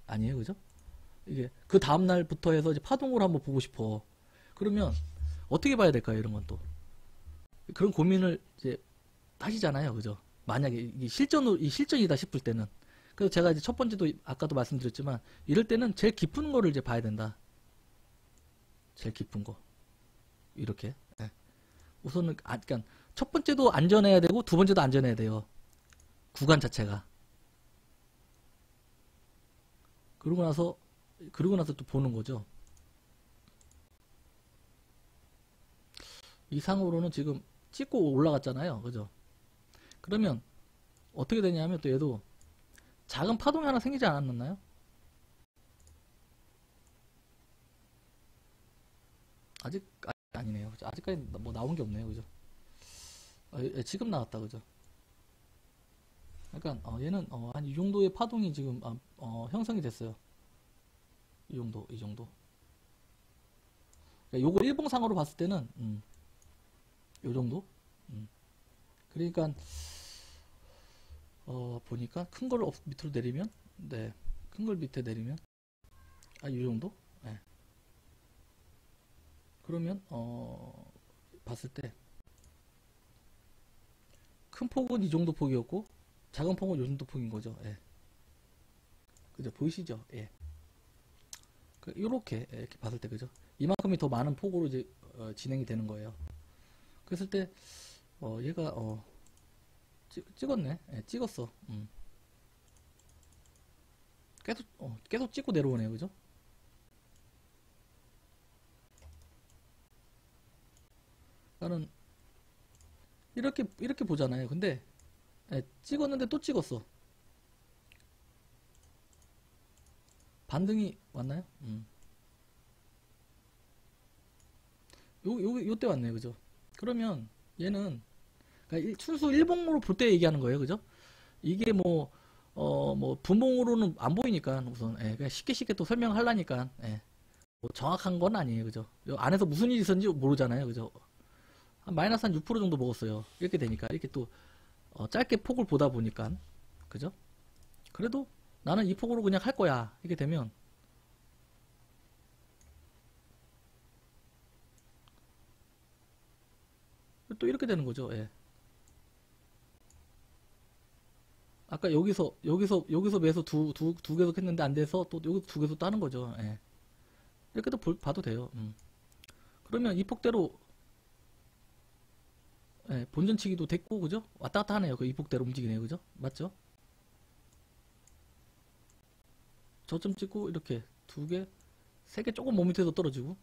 S1: 아니에요, 그죠? 이게 그 다음날부터 해서 이제 파동으로 한번 보고 싶어. 그러면 어떻게 봐야 될까요, 이런 건 또? 그런 고민을 이제 하시잖아요, 그죠? 만약에 이 실전이다 싶을 때는. 그래서 제가 이제 첫 번째도 아까도 말씀드렸지만, 이럴 때는 제일 깊은 거를 이제 봐야 된다. 제일 깊은 거. 이렇게. 예. 우선은, 그러니까 첫 번째도 안전해야 되고, 두 번째도 안전해야 돼요. 구간 자체가. 그러고 나서 또 보는 거죠. 이상으로는 지금 찍고 올라갔잖아요. 그죠? 그러면 어떻게 되냐면 또 얘도 작은 파동이 하나 생기지 않았나요? 아직 아니네요. 그죠? 아직까지 뭐 나온 게 없네요. 그죠? 지금 나왔다. 그죠? 그러니까 얘는 한 이 정도의 파동이 지금 형성이 됐어요. 이 정도. 그러니까 요거 일봉상으로 봤을 때는 요 정도. 그러니까 보니까 큰 걸 밑으로 내리면, 네, 큰 걸 밑에 내리면 이 정도. 네. 그러면 봤을 때 큰 폭은 이 정도 폭이었고 작은 폭은 요 정도 폭인 거죠. 예. 그죠? 보이시죠? 예. 요렇게 이렇게 봤을 때, 그죠? 이만큼이 더 많은 폭으로 이제 진행이 되는 거예요. 그랬을 때 얘가 찍었네. 예, 찍었어. 계속 찍고 내려오네요. 그죠? 나는 이렇게 보잖아요. 근데 찍었는데 또 찍었어. 반등이 왔나요? 요때 왔네요. 그죠? 그러면 얘는 그러니까 순수 일봉으로 볼 때 얘기하는 거예요. 그죠? 이게 뭐 분봉으로는 안 보이니까 우선 그냥 쉽게 또 설명하려니까 뭐 정확한 건 아니에요. 그죠? 요 안에서 무슨 일이 있었는지 모르잖아요. 그죠? 마이너스 한 6% 정도 먹었어요. 이렇게 되니까 이렇게 또 짧게 폭을 보다 보니까 그죠? 그래도 나는 이 폭으로 그냥 할 거야. 이렇게 되면 또 이렇게 되는 거죠. 아까 여기서 매수 두 계속 했는데 안 돼서 또 여기서 두 계속 따는 거죠. 이렇게도 봐도 돼요. 그러면 이 폭대로 본전치기도 됐고, 그죠? 왔다 갔다 하네요. 그 이 폭대로 움직이네요. 그죠? 맞죠? 저점 찍고 이렇게 두 개, 세 개 조금 몸 밑에서 떨어지고.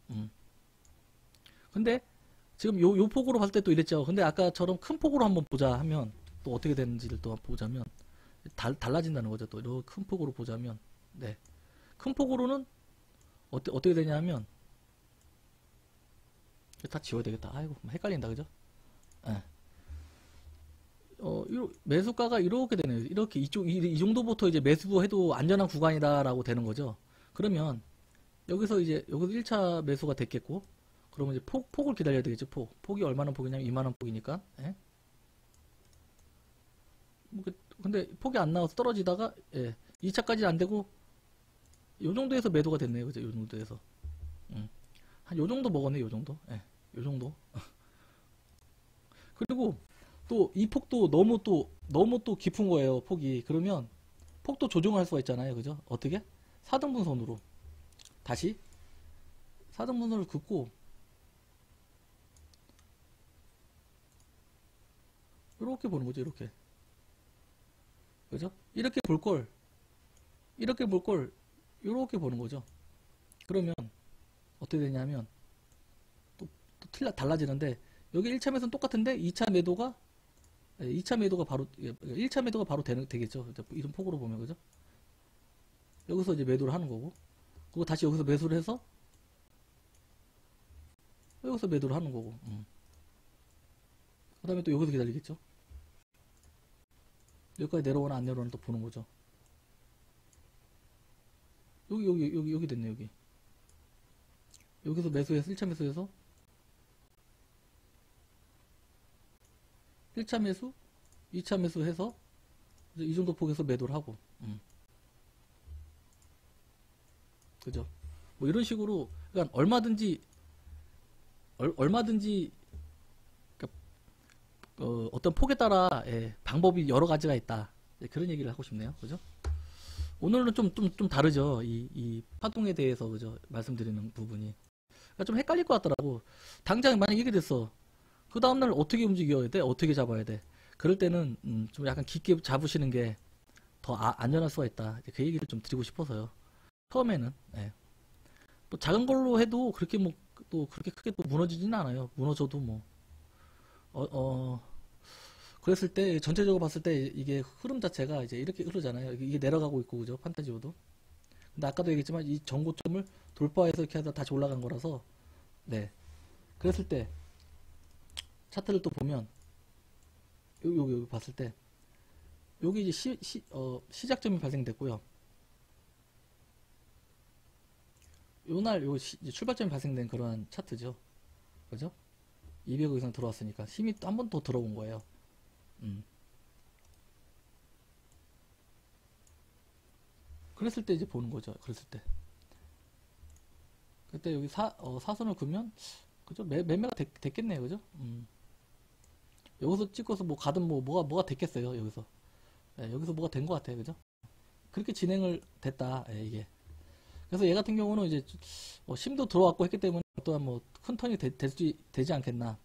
S1: 근데 지금 요 폭으로 봤을 때 또 이랬죠. 근데 아까처럼 큰 폭으로 한번 보자 하면 또 어떻게 되는지를 또 보자면 달라진다는 거죠. 또 이렇게 큰 폭으로 보자면 큰 폭으로는 어떻게 되냐면 다 지워야 되겠다. 아이고 헷갈린다. 그죠? 매수가가 이렇게 되네요. 이렇게 이 정도부터 이제 매수해도 안전한 구간이다라고 되는 거죠. 그러면 여기서 1차 매수가 됐겠고, 그러면 이제 폭을 기다려야 되겠죠. 폭이 얼마나 폭이냐면 2만원 폭이니까. 근데 폭이 안 나와서 떨어지다가 2차까지 안 되고 요 정도에서 매도가 됐네요. 그죠? 요 정도에서. 한 요 정도 먹었네. 요 정도. 요 정도. 그리고 또 이 폭도 너무 또 깊은 거예요. 폭이. 그러면 폭도 조정할 수가 있잖아요. 그죠? 어떻게? 4등분선으로 다시 4등분선을 긋고 이렇게 보는 거죠. 이렇게. 그죠? 이렇게 볼 걸 이렇게 보는 거죠. 그러면 어떻게 되냐면 또 달라지는데, 여기 1차 매수는 똑같은데 2차 매도가 바로 1차 매도가 바로 되겠죠. 이런 폭으로 보면. 그죠? 여기서 이제 매도를 하는 거고, 그리고 다시 여기서 매수를 해서 여기서 매도를 하는 거고, 그 다음에 또 여기서 기다리겠죠. 여기까지 내려오나 안 내려오나 또 보는 거죠. 여기 됐네. 여기서 매수해서 1차 매수해서 1차 매수 2차 매수해서 이 정도 폭에서 매도를 하고, 그죠? 뭐 이런 식으로, 그러니까 얼마든지 그러니까 어떤 폭에 따라 방법이 여러 가지가 있다. 그런 얘기를 하고 싶네요. 그죠? 오늘은 좀 다르죠. 이 파동에 대해서. 그죠? 말씀드리는 부분이. 그러니까 좀 헷갈릴 것 같더라고. 당장 만약 이게 됐어. 그 다음날 어떻게 움직여야 돼? 어떻게 잡아야 돼? 그럴 때는 좀 약간 깊게 잡으시는 게 더 안전할 수가 있다. 그 얘기를 좀 드리고 싶어서요. 처음에는. 또 작은 걸로 해도 그렇게 또 그렇게 크게 또 무너지지는 않아요. 무너져도 그랬을 때 전체적으로 봤을 때 이게 흐름 자체가 이제 이렇게 흐르잖아요. 이게 내려가고 있고, 그죠? 판타지오도. 근데 아까도 얘기했지만 이 전고점을 돌파해서 이렇게 하다 다시 올라간 거라서, 그랬을 때 차트를 또 보면 여기 봤을 때 여기 이제 시작점이 발생됐고요. 요날 출발점이 발생된 그런 차트죠. 그죠? 200억 이상 들어왔으니까 힘이 또 한 번 더 들어온 거예요. 그랬을 때 이제 보는 거죠. 그랬을 때. 그때 여기 사선을 그으면, 그죠? 매매가 됐겠네요. 그죠? 여기서 찍어서 뭐 가든 뭐가 됐겠어요. 여기서. 여기서 뭐가 된 것 같아요. 그죠? 그렇게 진행을 됐다. 이게. 그래서 얘 같은 경우는 이제 힘도 들어왔고 했기 때문에 또한 큰 턴이 되지 않겠나.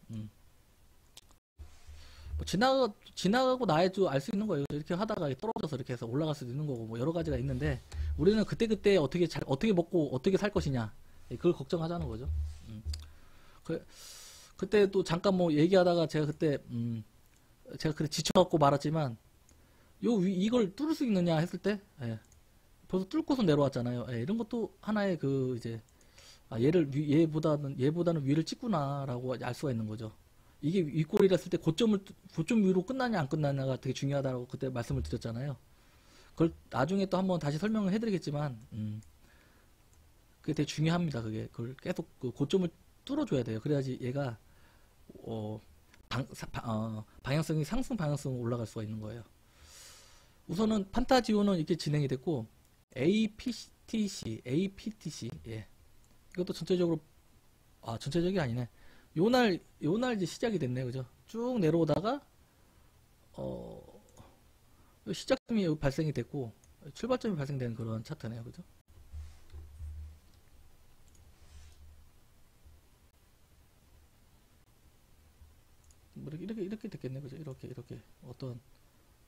S1: 지나가고 나야지 알 수 있는 거예요. 이렇게 하다가 떨어져서 이렇게 해서 올라갈 수도 있는 거고, 뭐 여러 가지가 있는데, 우리는 그때 어떻게 먹고 어떻게 살 것이냐, 그걸 걱정하자는 거죠. 그때 또 잠깐 얘기하다가 제가 그때 지쳐갖고 말았지만, 이걸 뚫을 수 있느냐 했을 때, 벌써 뚫고서 내려왔잖아요. 이런 것도 하나의 얘보다는 위를 찍구나라고 알 수가 있는 거죠. 이게 윗골이라 했을 때 고점 위로 끝나냐 안 끝나냐가 되게 중요하다고 그때 말씀을 드렸잖아요. 그걸 나중에 또 한번 다시 설명을 해드리겠지만, 그게 되게 중요합니다. 그걸 계속 그 고점을 뚫어줘야 돼요. 그래야지 얘가 어, 방향성이 상승 방향성으로 올라갈 수가 있는 거예요. 우선은 판타지오는 이렇게 진행이 됐고, APTC, 예. 이것도 전체적으로, 전체적이 아니네. 요날 이제 시작이 됐네, 그죠? 쭉 내려오다가, 시작점이 여기 발생이 됐고, 출발점이 발생되는 그런 차트네요, 그죠? 뭐 이렇게 됐겠네, 그죠? 이렇게.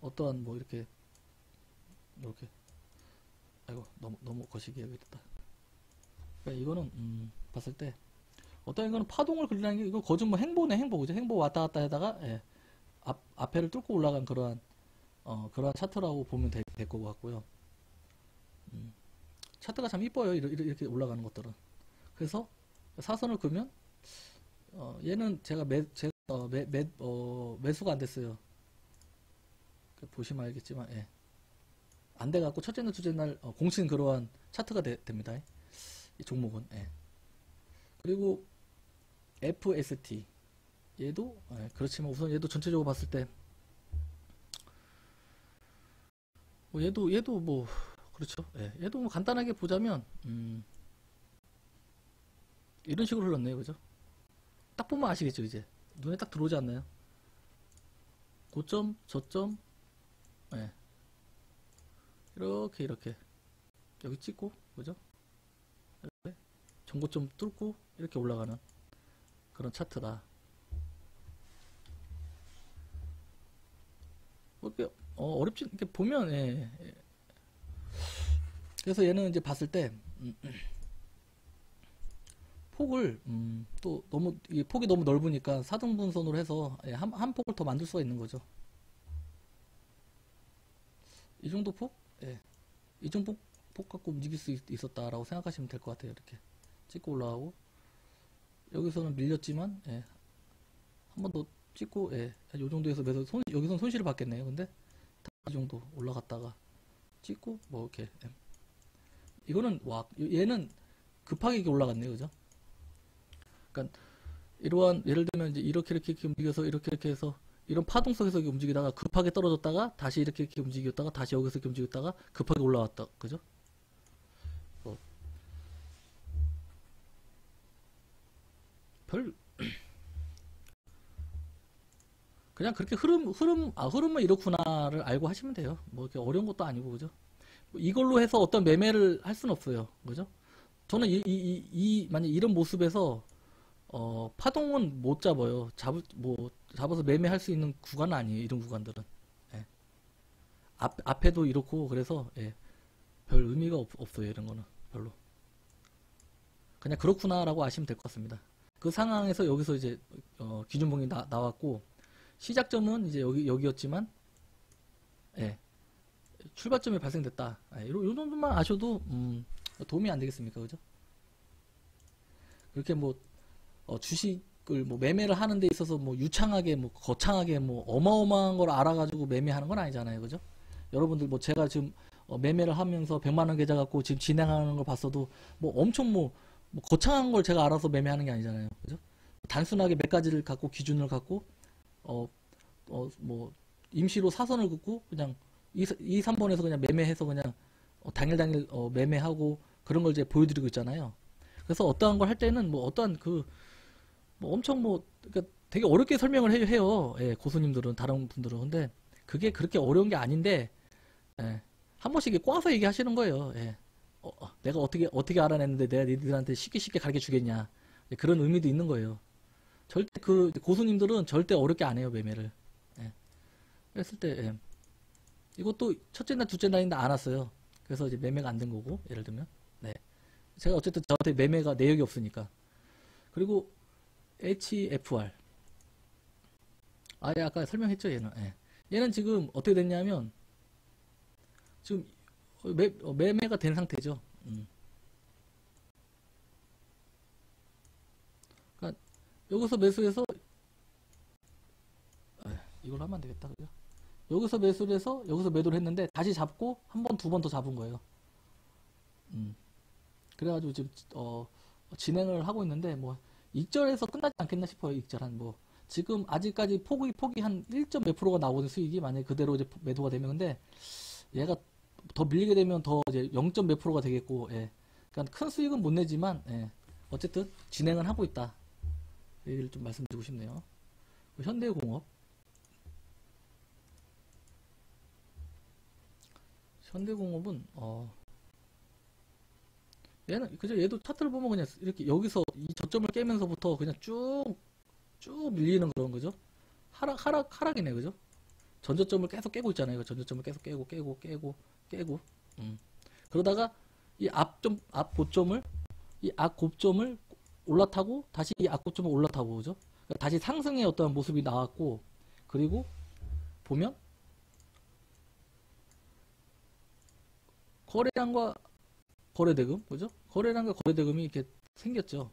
S1: 어떠한, 뭐, 이렇게, 아이고, 너무 거시기 하게 됐다. 그러니까 이거는, 봤을 때, 어떤 이거는 파동을 그리라는 게, 이거 거진 뭐 행보네, 행보, 그죠? 행보 왔다 갔다 하다가, 예, 앞에를 뚫고 올라간 그러한 차트라고 보면 될 것 같고요. 차트가 참 이뻐요, 이렇게 올라가는 것들은. 그래서, 사선을 그으면, 얘는 매수가 안 됐어요. 보시면 알겠지만, 예. 안 돼갖고 첫째 날, 둘째 날 공신 그러한 차트가 됩니다. 이 종목은. 예. 그리고 FST 얘도 그렇지만 우선 얘도 전체적으로 봤을 때 뭐 얘도 뭐 그렇죠. 예. 얘도 뭐 간단하게 보자면 이런 식으로 흘렀네요, 그죠? 딱 보면 아시겠죠, 이제 눈에 딱 들어오지 않나요? 고점, 저점, 예. 이렇게 여기 찍고, 그죠? 이렇게 전고점 뚫고 이렇게 올라가는 그런 차트다. 뭐 이렇게 어렵지, 이렇게 보면, 예. 그래서 얘는 이제 봤을 때 폭을 또 너무 이 폭이 너무 넓으니까 4등분선으로 해서 한 폭을 더 만들 수가 있는 거죠. 이 정도 폭? 예. 이 정도 폭 갖고 움직일 수 있었다라고 생각하시면 될 것 같아요. 이렇게 찍고 올라가고 여기서는 밀렸지만 예. 한 번 더 찍고 예. 요 정도에서 여기서는 손실을 받겠네요. 근데 이 정도 올라갔다가 찍고 뭐 이렇게 예. 이거는 얘는 급하게 이렇게 올라갔네요. 그죠? 그러니까 이러한 예를 들면 이제 이렇게 움직여서 이렇게 해서 이런 파동 속에서 움직이다가 급하게 떨어졌다가 다시 이렇게 움직였다가 다시 여기서 이렇게 움직였다가 급하게 올라왔다. 그죠? 별 그냥 그렇게 흐름은 이렇구나를 알고 하시면 돼요. 뭐 이렇게 어려운 것도 아니고 그죠? 뭐 이걸로 해서 어떤 매매를 할 수는 없어요. 그죠? 저는 만약 이런 모습에서 파동은 못 잡아요. 잡아서 매매할 수 있는 구간은 아니에요. 이런 구간들은. 예. 앞에도 이렇고, 그래서, 예. 별 의미가 없어요. 이런 거는. 별로. 그냥 그렇구나라고 아시면 될 것 같습니다. 그 상황에서 여기서 이제, 기준봉이 나왔고, 시작점은 이제 여기였지만, 예. 출발점이 발생됐다. 예. 요 정도만 아셔도, 도움이 안 되겠습니까? 그죠? 그렇게 뭐, 주식을 뭐 매매를 하는 데 있어서 뭐 유창하게 뭐 거창하게 뭐 어마어마한 걸 알아가지고 매매하는 건 아니잖아요. 그죠? 여러분들 뭐 제가 지금 매매를 하면서 100만 원 계좌 갖고 지금 진행하는 걸 봤어도 뭐 엄청 뭐 거창한 걸 제가 알아서 매매하는 게 아니잖아요. 그죠? 단순하게 몇 가지를 갖고 기준을 갖고 뭐 임시로 사선을 긋고 그냥 2, 3번에서 그냥 매매해서 그냥 당일 매매하고 그런 걸 이제 보여드리고 있잖아요. 그래서 어떠한 걸 할 때는 뭐 어떠한 뭐 엄청 그러니까 되게 어렵게 설명을 해요. 예, 고수님들은, 다른 분들은. 근데 그게 그렇게 어려운 게 아닌데, 예, 한 번씩 이렇게 꽈서 얘기하시는 거예요. 예. 내가 어떻게 알아냈는데 내가 니들한테 쉽게 가르쳐 주겠냐. 예, 그런 의미도 있는 거예요. 절대 고수님들은 절대 어렵게 안 해요, 매매를. 예. 그랬을 때, 예. 이것도 첫째 날, 둘째 날인데 안 왔어요. 그래서 이제 매매가 안 된 거고, 예를 들면. 네. 제가 어쨌든 저한테 매매가 내역이 없으니까. 그리고 HFR. 예, 아까 설명했죠, 얘는. 예. 얘는 지금 어떻게 됐냐면, 지금 매매가 된 상태죠. 그러니까 여기서 매수해서 이걸로 하면 안 되겠다. 그죠? 여기서 매수를 해서 여기서 매도를 했는데 다시 잡고 한 번, 두 번 더 잡은 거예요. 그래가지고 지금 진행을 하고 있는데 뭐 익절에서 끝나지 않겠나 싶어요. 익절 한 뭐 지금 아직까지 폭이 한 1점 몇 프로가 나오는 수익이 만약에 그대로 이제 매도가 되면 근데 얘가 더 밀리게 되면 더 이제 0점 몇 프로가 되겠고 예. 그러니까 큰 수익은 못 내지만 예. 어쨌든 진행은 하고 있다. 이 얘기를 좀 말씀드리고 싶네요. 현대공업 현대공업은 얘는 그죠? 얘도 차트를 보면 그냥 이렇게 여기서 이 저점을 깨면서부터 그냥 쭉 밀리는 그런 거죠. 하락이네, 그죠? 전저점을 계속 깨고 있잖아요. 전저점을 계속 깨고. 그러다가 이 앞고점을 올라타고 다시 이 앞고점을 올라타고, 그죠? 그러니까 다시 상승의 어떤 모습이 나왔고, 그리고 보면 거래량과 거래대금, 그죠? 거래량과 거래대금이 이렇게 생겼죠.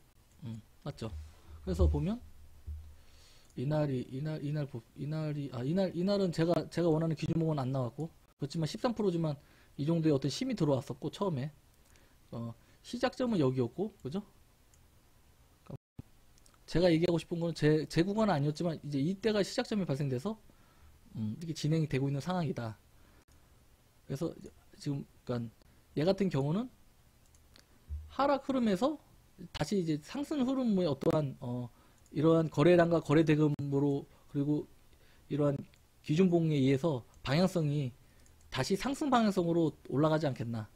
S1: 맞죠? 그래서 보면 이날은 제가 원하는 기준목은 안 나왔고, 그렇지만 13%지만 이 정도의 어떤 힘이 들어왔었고, 처음에. 시작점은 여기였고, 그죠? 제가 얘기하고 싶은 거는 제 구간은 아니었지만, 이제 이때가 시작점이 발생돼서, 이렇게 진행이 되고 있는 상황이다. 그래서 지금, 그러니까 얘 같은 경우는 하락 흐름에서 다시 이제 상승 흐름의 어떠한, 이러한 거래량과 거래대금으로 그리고 이러한 기준봉에 의해서 방향성이 다시 상승 방향성으로 올라가지 않겠나.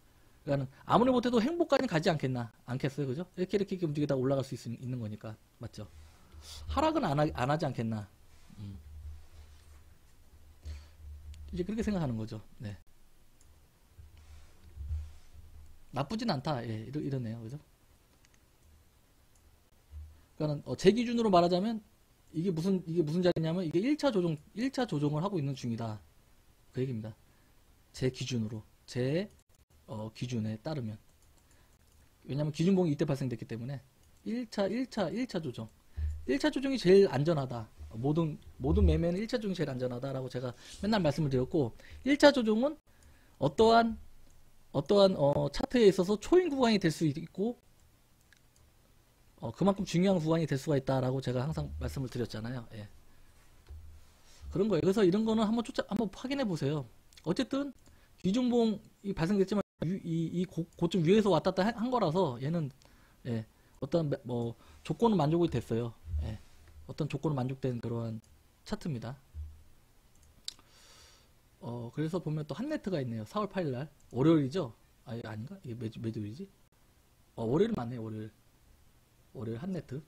S1: 그러니까 아무리 못해도 행복까지는 가지 않겠어요, 그죠? 이렇게 움직이다 올라갈 수 있는 거니까 맞죠? 하락은 안 하지 않겠나. 이제 그렇게 생각하는 거죠. 네. 나쁘진 않다. 예, 이러네요, 그죠? 그러니까 제 기준으로 말하자면 이게 무슨 자리냐면 이게 1차 조정을 하고 있는 중이다. 그 얘기입니다. 제 기준으로 제 기준에 따르면 왜냐하면 기준봉이 이때 발생됐기 때문에 1차 조정 1차 조정이 제일 안전하다. 모든 매매는 1차 조정이 제일 안전하다라고 제가 맨날 말씀을 드렸고 1차 조정은 어떠한 차트에 있어서 초인 구간이 될 수 있고 그만큼 중요한 구간이 될 수가 있다라고 제가 항상 말씀을 드렸잖아요. 예. 그런 거예요. 그래서 이런 거는 한번 확인해 보세요. 어쨌든 기준봉이 발생됐지만 이 고점 위에서 왔다 갔다 한 거라서 얘는 예, 어떤 뭐 조건은 만족이 됐어요. 예, 어떤 조건은 만족된 그러한 차트입니다. 그래서 보면 또 한네트가 있네요. 4월 8일 날 월요일이죠? 아닌가? 이게 매주일이지? 월요일 맞네요. 월요일 한네트.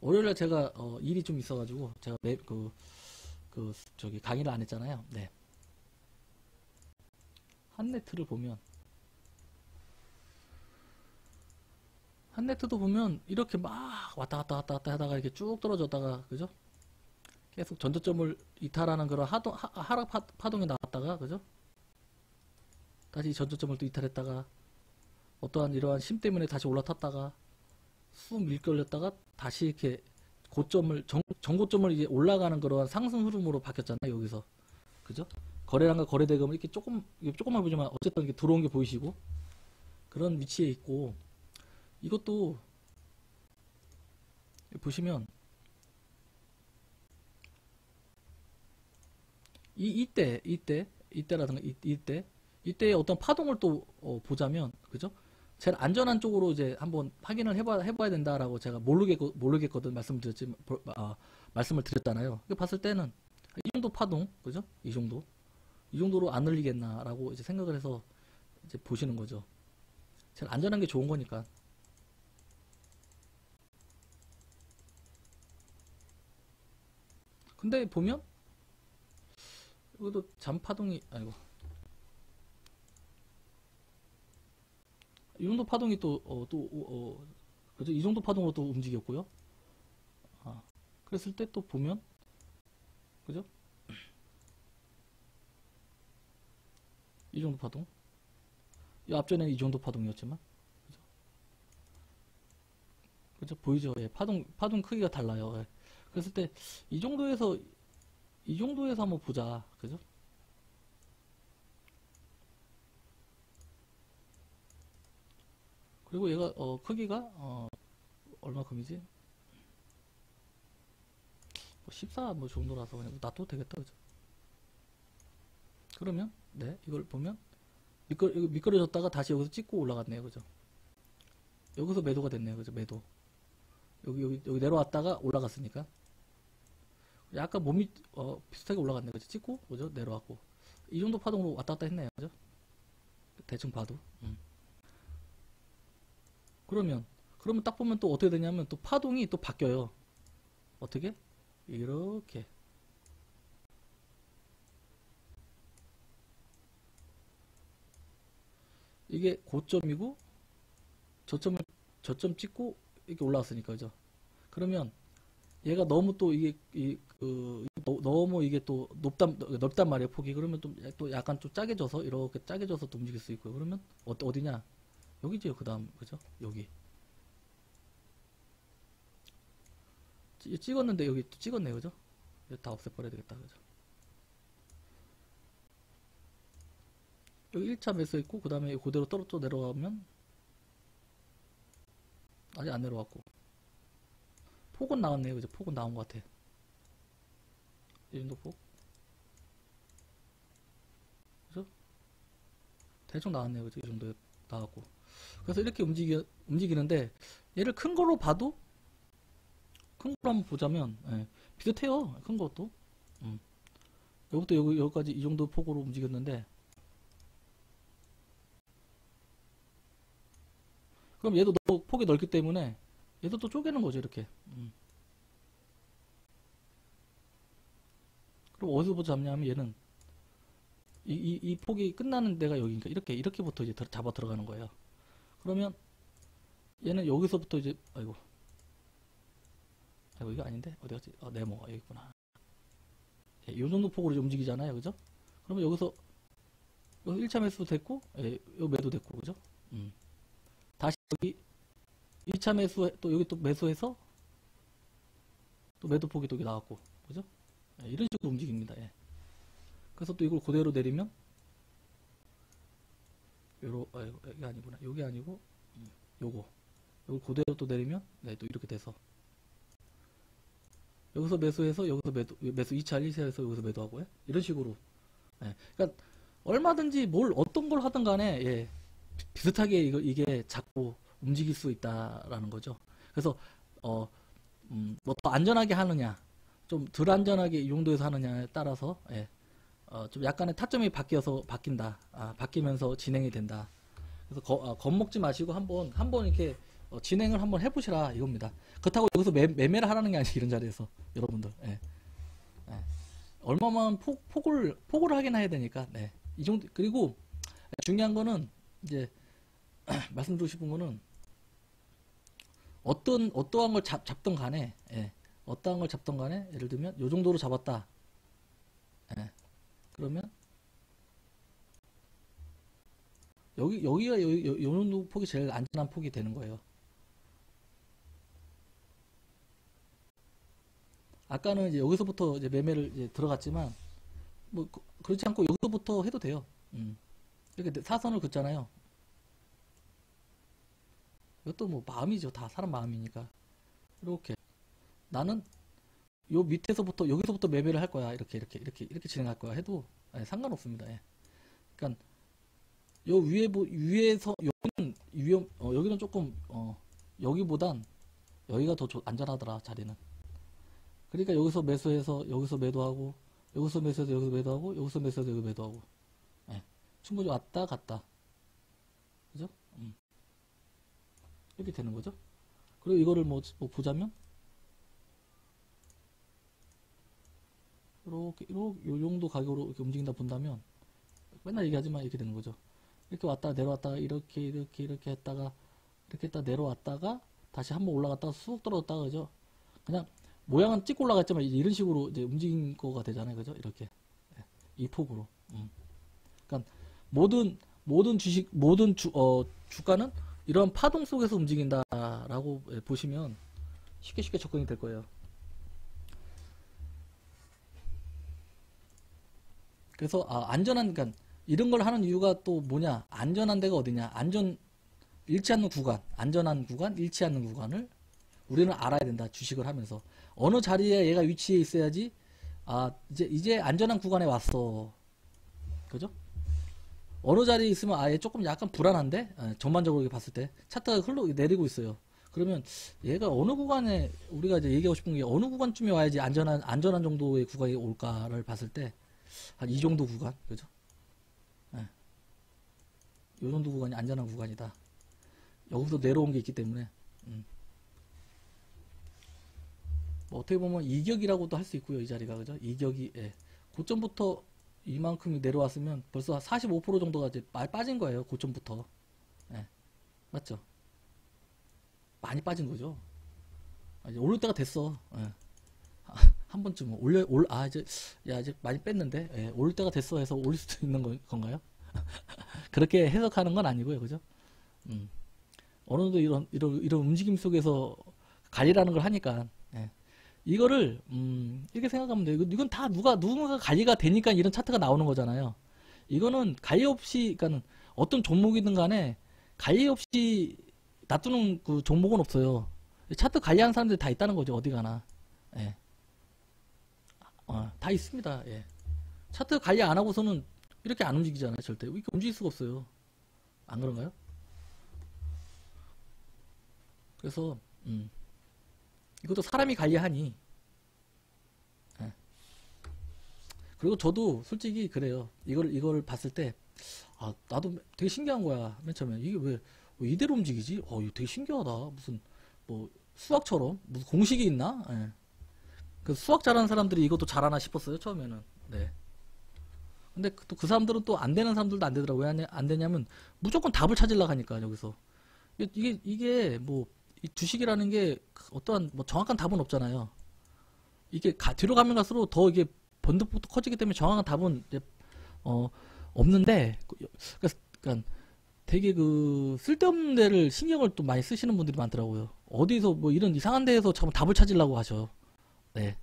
S1: 월요일날 제가 일이 좀 있어가지고 제가 저기 강의를 안 했잖아요. 네. 한네트를 보면 한네트도 보면 이렇게 막 왔다 갔다 하다가 이렇게 쭉 떨어졌다가 그죠? 계속 전저점을 이탈하는 그런 하락 파동이 나왔다가 그죠? 다시 전저점을 또 이탈했다가 어떠한 이러한 힘 때문에 다시 올라탔다가 쑥 밀걸렸다가 다시 이렇게 정고점을 이제 올라가는 그러한 상승 흐름으로 바뀌었잖아요. 여기서 그죠? 거래량과 거래대금을 이렇게 조금만 보지만 어쨌든 이렇게 들어온 게 보이시고 그런 위치에 있고 이것도 보시면 이때라든가 이때의 어떤 파동을 또 보자면 그죠? 제일 안전한 쪽으로 이제 한번 확인을 해봐야 된다라고 제가 모르겠거든 말씀을 드렸잖아요. 봤을 때는 이 정도 파동, 그죠? 이 정도로 안 흘리겠나라고 이제 생각을 해서 이제 보시는 거죠. 제일 안전한 게 좋은 거니까. 근데 보면 이것도 잠파동이 아니고 이 정도 파동이 그죠? 이 정도 파동으로 또 움직였고요. 그랬을 때 또 보면 그죠? 이 정도 파동. 이 앞전에는 이 정도 파동이었지만 그죠? 그죠? 보이죠? 예, 파동 크기가 달라요. 예. 그랬을 때 이 정도에서 이 정도에서 한번 보자. 그죠? 그리고 얘가 크기가 얼마큼이지? 14 뭐 정도라서 그냥 놔둬도 되겠다. 그죠? 그러면 네, 이걸 보면 이거 미끄러졌다가 다시 여기서 찍고 올라갔네요. 그죠? 여기서 매도가 됐네요. 그죠? 매도. 여기 내려왔다가 올라갔으니까. 약간 몸이 비슷하게 올라갔네. 그죠? 찍고 그죠? 내려왔고. 이 정도 파동으로 왔다 갔다 했네요. 그죠? 대충 봐도. 그러면 딱 보면 또 어떻게 되냐면 또 파동이 또 바뀌어요. 어떻게? 이렇게. 이게 고점이고 저점 찍고 이렇게 올라왔으니까. 그죠? 그러면 얘가 너무 또 이게 너무 이게 또 넓단 말이에요. 폭이. 그러면 또 약간 좀 짜게 져서 이렇게 짜게 져서 또 움직일 수 있고요. 그러면 어디냐? 여기지요. 그다음 그죠? 여기 찍었는데 여기 또 찍었네요. 그죠? 다 없애버려야 되겠다. 그죠? 여기 1차 매수 있고 그 다음에 그대로 떨어져 내려가면 아직 안 내려왔고 폭은 나왔네요. 그죠? 폭은 나온 것 같아. 이 정도 폭. 그죠? 대충 나왔네요. 그죠? 이 정도 나왔고. 그래서 이렇게 움직이는데 얘를 큰 거로 봐도 큰 거로 한번 보자면 비슷해요. 큰 것도. 여기부터 여기까지 이 정도 폭으로 움직였는데 그럼 얘도 폭이 넓기 때문에 얘도 또 쪼개는 거죠. 이렇게. 그럼 어디서부터 잡냐면 얘는 이 폭이 끝나는 데가 여기니까 이렇게부터 이제 잡아 들어가는 거예요. 그러면 얘는 여기서부터 이제 아이고 이거 아닌데 어디 갔지? 네모 여기 있구나. 이 정도 폭으로 이제 움직이잖아요. 그죠? 그러면 여기서 1차 매수 됐고 요 매도 됐고 그죠? 다시 여기 2차 매수 또 여기 또 매수해서 또 매도 폭이 또 여기 나왔고 그죠? 이런 식으로 움직입니다. 그래서 또 이걸 그대로 내리면 여기 아니구나. 여기 아니고 요거 그대로 또 내리면 또 이렇게 돼서 여기서 매수해서 여기서 매수 2차 1차에서 여기서 매도하고요. 이런 식으로. 그러니까 얼마든지 어떤 걸 하든 간에 비슷하게 이게 자꾸 움직일 수 있다라는 거죠. 그래서 뭐 더 안전하게 하느냐, 좀 덜 안전하게 이 정도에서 하느냐에 따라서 좀 약간의 타점이 바뀐다. 바뀌면서 진행이 된다. 그래서 겁먹지 마시고 한번 이렇게 진행을 한번 해보시라 이겁니다. 그렇다고 여기서 매매를 하라는 게 아니에요. 이런 자리에서 여러분들. 얼마만 폭을 하긴 해야 되니까. 이 정도. 그리고 중요한 거는 이제 말씀드리고 싶은 거는 어떠한 걸 잡던 간에 어떠한 걸 잡던 간에 예를 들면 요 정도로 잡았다. 그러면 여기가 요 정도 폭이 제일 안전한 폭이 되는 거예요. 아까는 이제 여기서부터 이제 매매를 이제 들어갔지만 뭐 그렇지 않고 여기서부터 해도 돼요. 이렇게 사선을 긋잖아요. 이것도 뭐 마음이죠. 다 사람 마음이니까. 이렇게 나는 요 밑에서부터 여기서부터 매매를 할 거야. 이렇게 진행할 거야 해도 상관없습니다. 그러니까 요 위에서 여기는 조금 여기보단 여기가 더 안전하더라. 자리는. 그러니까 여기서 매수해서 여기서 매도하고 여기서 매수해서 여기서 매도하고 여기서 매수해서 여기서 매도하고 충분히 왔다 갔다. 그죠? 이렇게 되는 거죠. 그리고 이거를 뭐 보자면 이렇게 요 정도 가격으로 이렇게 움직인다 본다면 맨날 얘기하지만 이렇게 되는 거죠. 이렇게 왔다가 내려왔다가 이렇게 했다가 이렇게 했다 내려왔다가 다시 한번 올라갔다가 쑥 떨어졌다가 그죠? 그냥 모양은 찍고 올라갔지만 이런 식으로 이제 움직인 거가 되잖아요. 그죠? 이렇게 이 폭으로. 그러니까 모든 주가는 이런 파동 속에서 움직인다라고 보시면 쉽게 접근이 될 거예요. 그래서 안전한, 그러니까 이런 걸 하는 이유가 또 뭐냐? 안전한 데가 어디냐? 잃지 않는 구간, 안전한 구간, 잃지 않는 구간을 우리는 알아야 된다. 주식을 하면서 어느 자리에 얘가 위치해 있어야지. 이제 안전한 구간에 왔어. 그죠? 어느 자리에 있으면 얘 조금 약간 불안한데, 전반적으로 이렇게 봤을 때 차트가 내리고 있어요. 그러면 얘가 어느 구간에, 우리가 이제 얘기하고 싶은 게 어느 구간쯤에 와야지 안전한 정도의 구간이 올까를 봤을 때 한 이 정도 구간, 그죠? 예. 이 정도 구간이 안전한 구간이다. 여기서 내려온 게 있기 때문에 뭐 어떻게 보면 이격이라고도 할 수 있고요. 이 자리가, 그죠? 이격이, 예. 고점부터 이만큼이 내려왔으면 벌써 45% 정도가 이제 많이 빠진 거예요. 고점부터. 예. 맞죠? 많이 빠진 거죠. 이제 오를 때가 됐어. 예. 한 번쯤 이제 많이 뺐는데, 예. 오를 때가 됐어 해서 올릴 수도 있는 건가요? 그렇게 해석하는 건 아니고요. 그죠? 어느 정도 이런 움직임 속에서 관리라는 걸 하니까, 예. 이거를 이렇게 생각하면 돼요. 이건 다 누군가 관리가 되니까 이런 차트가 나오는 거잖아요. 이거는 관리 없이, 그러니까 어떤 종목이든 간에 관리 없이 놔두는 그 종목은 없어요. 차트 관리하는 사람들이 다 있다는 거죠. 어디 가나. 예. 다 있습니다. 예. 차트 관리 안 하고서는 이렇게 안 움직이잖아요. 절대 이렇게 움직일 수가 없어요. 안 그런가요? 그래서 이것도 사람이 관리하니. 예. 그리고 저도 솔직히 그래요. 이걸 봤을 때, 나도 되게 신기한 거야. 맨 처음에. 이게 왜 이대로 움직이지? 이거 되게 신기하다. 무슨, 뭐, 수학처럼? 무슨 공식이 있나? 예. 그 수학 잘하는 사람들이 이것도 잘하나 싶었어요. 처음에는. 네. 근데 또 그 사람들은 또 안 되는 사람들도 안 되더라고요. 왜 안 되냐면, 무조건 답을 찾으려고 하니까, 여기서. 이게 뭐, 이 주식이라는 게 어떠한 뭐 정확한 답은 없잖아요. 이게 뒤로 가면 갈수록 더 이게 번득번득 커지기 때문에 정확한 답은 이제 없는데, 그러니까 되게 그 쓸데없는 데를 신경을 또 많이 쓰시는 분들이 많더라고요. 어디서 뭐 이런 이상한 데에서 참 답을 찾으려고 하죠. 네.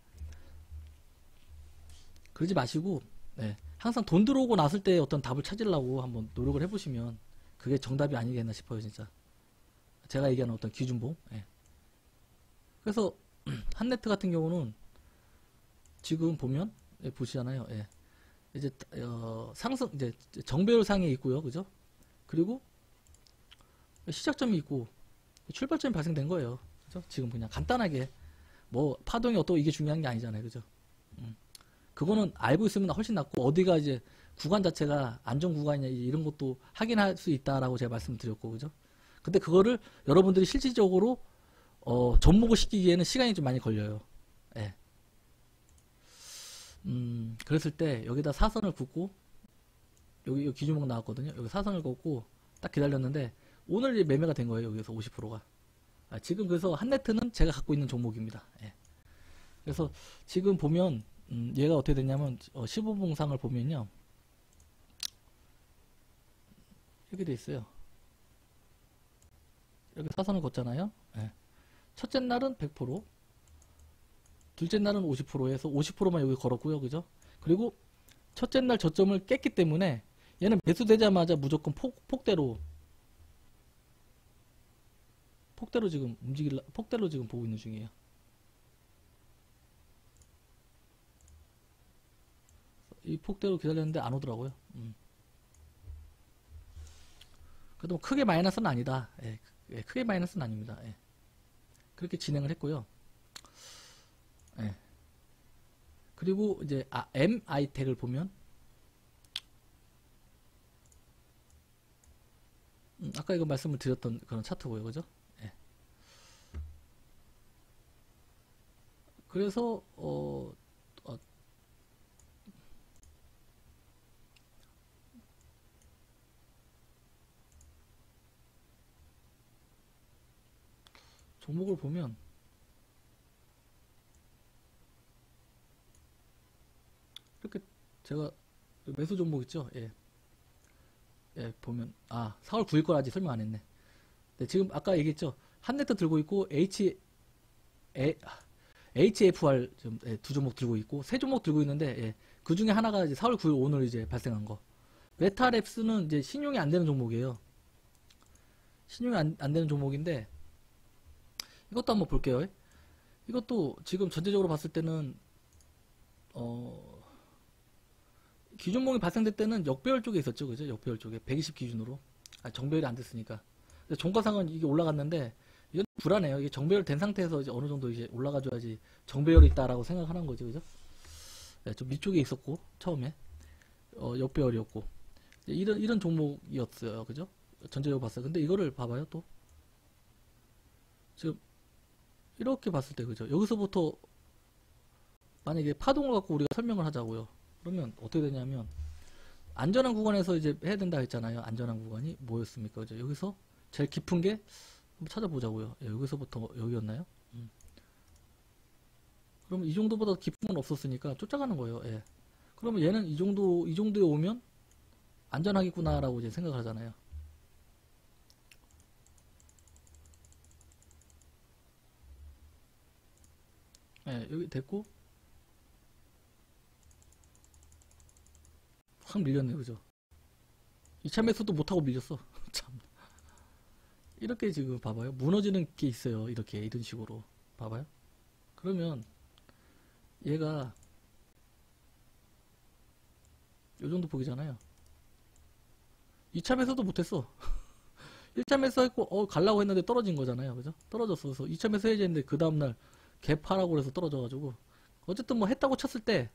S1: 그러지 마시고, 네. 항상 돈 들어오고 났을 때 어떤 답을 찾으려고 한번 노력을 해보시면 그게 정답이 아니겠나 싶어요, 진짜. 제가 얘기하는 어떤 기준봉. 예. 그래서 한네트 같은 경우는 지금 보면, 예, 보시잖아요. 예. 이제 상승, 이제 정배열상에 있고요, 그죠? 그리고 시작점이 있고 출발점이 발생된 거예요, 그죠? 지금 그냥 간단하게 뭐 파동이 어떻고 이게 중요한 게 아니잖아요, 그죠? 그거는 알고 있으면 훨씬 낫고, 어디가 이제 구간 자체가 안전 구간이냐 이런 것도 확인할 수 있다라고 제가 말씀드렸고, 그죠? 근데 그거를 여러분들이 실질적으로 접목을 시키기에는 시간이 좀 많이 걸려요. 예. 그랬을 때 여기다 사선을 긋고, 여기 기준목 나왔거든요. 여기 사선을 긋고 딱 기다렸는데 오늘 이제 매매가 된 거예요. 여기서 50%가. 지금 그래서 한네트는 제가 갖고 있는 종목입니다. 예. 그래서 지금 보면 얘가 어떻게 됐냐면 15분상을 보면요. 이렇게 돼 있어요. 이렇게 사선을 걷잖아요. 예. 첫째 날은 100%, 둘째 날은 50%에서 50%만 여기 걸었고요. 그죠? 그리고 첫째 날 저점을 깼기 때문에 얘는 매수되자마자 무조건 폭대로 지금 폭대로 지금 보고 있는 중이에요. 이 폭대로 기다렸는데 안 오더라고요. 그래도 크게 마이너스는 아니다. 예, 크게 마이너스는 아닙니다. 예. 그렇게 진행을 했고요. 예. 그리고 이제 MI텍을 보면 아까 이거 말씀을 드렸던 그런 차트고요, 그죠? 예. 그래서 종목을 보면 이렇게 제가 매수 종목 있죠? 예. 예, 보면 4월 9일 걸 아직 설명 안 했네. 네, 지금 아까 얘기했죠? 한네트 들고 있고 HFR 좀, 두 종목 들고 있고 세 종목 들고 있는데, 예, 그 중에 하나가 이제 4월 9일 오늘 이제 발생한 거. 메타랩스는 이제 신용이 안 되는 종목이에요. 신용이 안 되는 종목인데, 이것도 한번 볼게요. 이것도 지금 전체적으로 봤을 때는, 기준봉이 발생될 때는 역배열 쪽에 있었죠. 그죠? 역배열 쪽에. 120 기준으로. 정배열이 안 됐으니까. 근데 종가상은 이게 올라갔는데, 이건 불안해요. 이게 정배열 된 상태에서 이제 어느 정도 이제 올라가줘야지 정배열이 있다라고 생각하는 거죠. 그죠? 네, 좀 밑쪽에 있었고, 처음에. 역배열이었고. 이런 종목이었어요. 그죠? 전체적으로 봤어요. 근데 이거를 봐봐요, 또. 지금, 이렇게 봤을 때, 그죠? 여기서부터, 만약에 파동을 갖고 우리가 설명을 하자고요. 그러면 어떻게 되냐면, 안전한 구간에서 이제 해야 된다 했잖아요. 안전한 구간이 뭐였습니까? 그죠? 여기서 제일 깊은 게, 한번 찾아보자고요. 예, 여기서부터 여기였나요? 그러면 이 정도보다 깊은 건 없었으니까 쫓아가는 거예요. 예. 그러면 얘는 이 정도에 오면 안전하겠구나라고 이제 생각을 하잖아요. 예, 여기 됐고, 확 밀렸네, 그죠? 2차 매수도 못하고 밀렸어. 참. 이렇게 지금 봐봐요. 무너지는 게 있어요. 이렇게, 이런 식으로. 봐봐요. 그러면 얘가 요 정도 보기잖아요. 2차 매수도 못했어. 1차 매수했고, 가려고 했는데 떨어진 거잖아요. 그죠? 떨어졌어. 그래서 2차 매수 해야 되는데, 그 다음날 개파라고 그래서 떨어져가지고. 어쨌든 뭐 했다고 쳤을 때,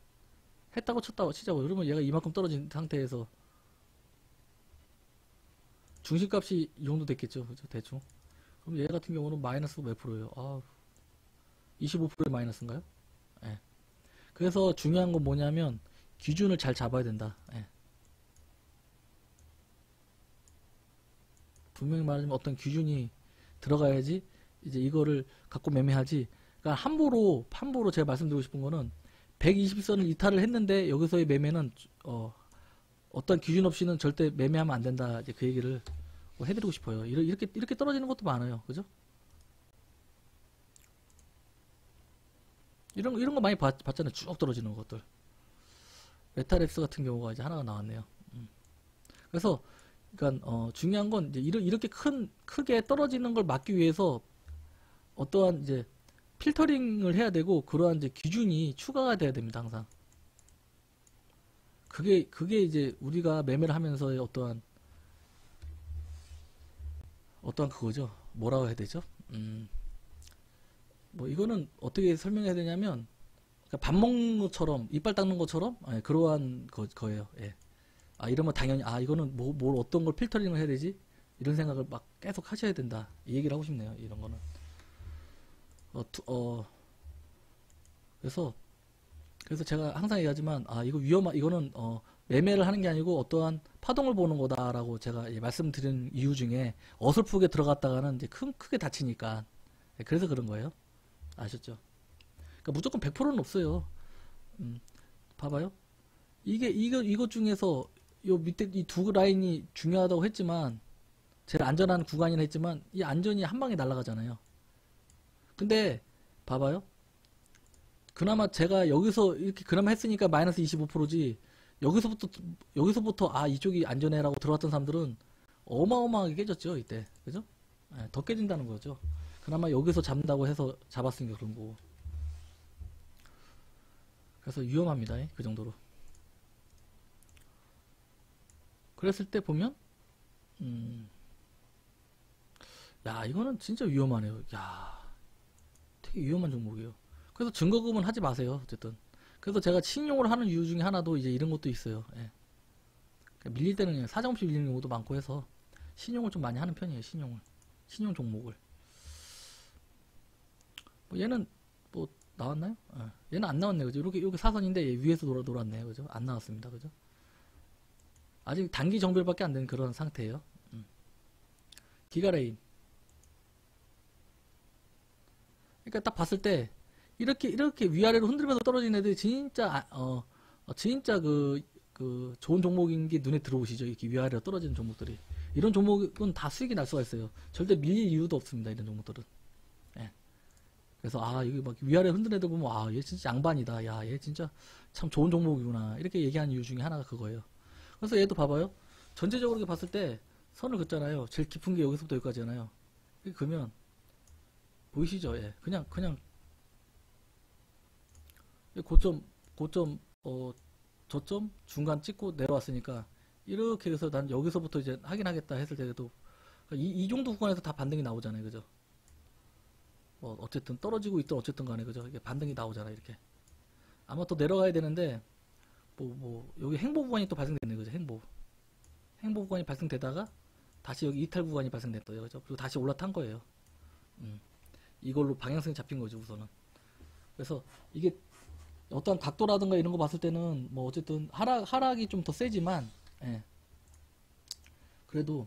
S1: 했다고 쳤다고 치자고요. 그러면 얘가 이만큼 떨어진 상태에서 중심값이 이 정도 됐겠죠. 그죠? 대충. 그럼 얘 같은 경우는 마이너스 몇 프로예요? 25%의 마이너스인가요? 예. 그래서 중요한 건 뭐냐면, 기준을 잘 잡아야 된다. 예. 분명히 말하자면 어떤 기준이 들어가야지 이제 이거를 갖고 매매하지. 그러니까 함부로 제가 말씀드리고 싶은 거는 120선을 이탈을 했는데 여기서의 매매는 어떤 기준 없이는 절대 매매하면 안 된다. 이제 그 얘기를 해드리고 싶어요. 이렇게 떨어지는 것도 많아요. 그죠? 이런 거 많이 봤잖아요. 쭉 떨어지는 것들. 메타랩스 같은 경우가 이제 하나가 나왔네요. 그래서 그러니까 중요한 건 이제 이렇게 크게 떨어지는 걸 막기 위해서 어떠한 이제 필터링을 해야 되고 그러한 이제 기준이 추가가 돼야 됩니다. 항상. 그게 이제 우리가 매매를 하면서의 어떠한 그거죠. 뭐라고 해야 되죠? 뭐 이거는 어떻게 설명해야 되냐면 그러니까 밥 먹는 것처럼 이빨 닦는 것처럼 그러한 거예요. 예. 이러면 당연히 이거는 뭘 어떤 걸 필터링을 해야 되지? 이런 생각을 막 계속 하셔야 된다. 이 얘기를 하고 싶네요. 이런 거는. 그래서 제가 항상 얘기하지만 이거는 매매를 하는 게 아니고 어떠한 파동을 보는 거다라고 제가 말씀드린 이유 중에 어설프게 들어갔다가는 이제 크게 다치니까. 그래서 그런 거예요. 아셨죠? 그러니까 무조건 100%는 없어요. 봐봐요. 이것 중에서 요 밑에 이 두 라인이 중요하다고 했지만 제일 안전한 구간이라 했지만 이 안전이 한 방에 날아가잖아요. 근데 봐봐요. 그나마 제가 여기서 이렇게 그나마 했으니까 마이너스 25%지 여기서부터 이쪽이 안전해라고 들어왔던 사람들은 어마어마하게 깨졌죠. 이때. 그죠? 더 깨진다는 거죠. 그나마 여기서 잡는다고 해서 잡았으니까 그런 거고. 그래서 위험합니다. 그 정도로. 그랬을 때 보면 야 이거는 진짜 위험하네요. 야 되게 위험한 종목이에요. 그래서 증거금은 하지 마세요. 어쨌든 그래서 제가 신용을 하는 이유 중에 하나도 이제 이런 것도 있어요. 예. 그러니까 밀릴 때는 그냥 사정없이 밀리는 경우도 많고 해서 신용을 좀 많이 하는 편이에요. 신용 종목을. 뭐 얘는 뭐 나왔나요? 얘는 안 나왔네요. 그죠? 이렇게 사선인데 얘 위에서 돌았네요. 그죠? 안 나왔습니다. 그죠? 아직 단기 정별밖에 안 되는 그런 상태예요. 기가레인. 그러니까 딱 봤을 때 이렇게 위아래로 흔들면서 떨어지는 애들이 진짜 진짜 그 좋은 종목인 게 눈에 들어오시죠. 이렇게 위아래로 떨어지는 종목들이. 이런 종목은 다 수익이 날 수가 있어요. 절대 밀릴 이유도 없습니다. 이런 종목들은. 예. 그래서 아 이게 막 위아래 흔드는 애들 보면 아 얘 진짜 양반이다. 야 얘 진짜 참 좋은 종목이구나. 이렇게 얘기하는 이유 중에 하나가 그거예요. 그래서 얘도 봐봐요. 전체적으로 이렇게 봤을 때 선을 긋잖아요. 제일 깊은 게 여기서부터 여기까지잖아요. 이렇게 그러면 보이시죠? 예. 그냥 고점 저점 중간 찍고 내려왔으니까 이렇게 해서 난 여기서부터 이제 확인하겠다 했을 때도 이 정도 구간에서 다 반등이 나오잖아요. 그죠? 뭐 어쨌든 떨어지고 있든 어쨌든 간에 그죠? 이게 반등이 나오잖아요. 이렇게. 아마 또 내려가야 되는데 여기 행보 구간이 또 발생됐네. 그죠? 행보 구간이 발생되다가 다시 여기 이탈 구간이 발생됐어요. 그죠? 그리고 다시 올라탄 거예요. 이걸로 방향성이 잡힌 거죠, 우선은. 그래서 이게 어떤 각도라든가 이런 거 봤을 때는 뭐 어쨌든 하락이 좀 더 세지만 예. 그래도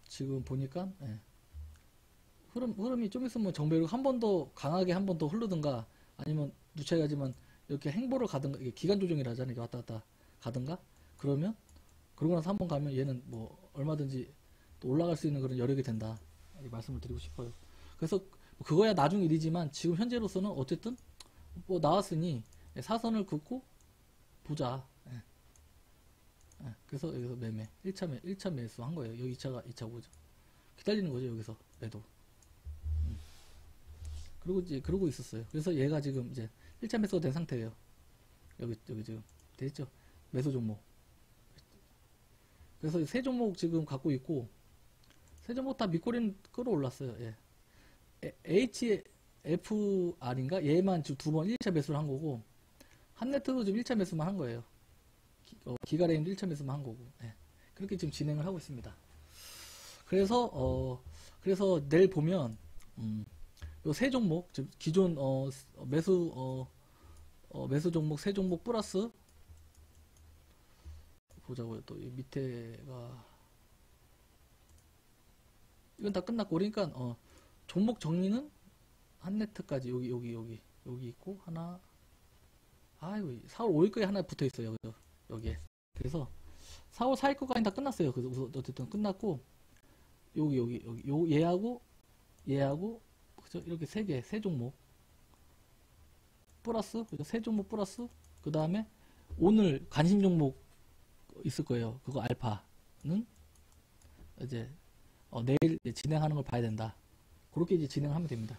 S1: 지금 보니까 예. 흐름이 좀 있으면 정배로 한 번 더 강하게 한 번 더 흐르든가 아니면 누차가지만 이렇게 행보를 가든가 이게 기간 조정이라 하잖아요. 이게 왔다 갔다 가든가 그러면 그러고 나서 한 번 가면 얘는 뭐 얼마든지 또 올라갈 수 있는 그런 여력이 된다. 이 말씀을 드리고 싶어요. 그래서 그거야 나중 일이지만 지금 현재로서는 어쨌든 뭐 나왔으니 사선을 긋고 보자. 예. 예. 그래서 여기서 매매 1차 매수 한 거예요. 여기 2차 보죠. 기다리는 거죠. 여기서 매도. 그리고 이제 그러고 있었어요. 그래서 얘가 지금 이제 1차 매수가 된 상태예요. 여기 지금 됐죠? 매수 종목. 그래서 세 종목 지금 갖고 있고 세 종목 다 밑꼬리는 끌어올랐어요. 예. HFR인가? 얘만 지금 두 번 1차 매수를 한 거고 한네트도 지금 1차 매수만 한 거예요. 기가레인도 1차 매수만 한 거고. 예. 그렇게 지금 진행을 하고 있습니다. 그래서 내일 보면 요 세 종목 기존 매수 종목 세 종목 플러스 보자고요. 또 이 밑에가 이건 다 끝났고 그러니까 종목 정리는 한네트까지 여기 있고 하나 아이고 4월 5일 거에 하나 붙어 있어요. 여기에. 그래서 4월 4일 거까지 다 끝났어요. 그래서 어쨌든 끝났고 여기 얘하고 그죠? 이렇게 세 종목 플러스 그죠? 세 종목 플러스 그 다음에 오늘 관심 종목 있을 거예요. 그거 알파는 이제 내일 진행하는 걸 봐야 된다. 그렇게 이제 진행하면 됩니다.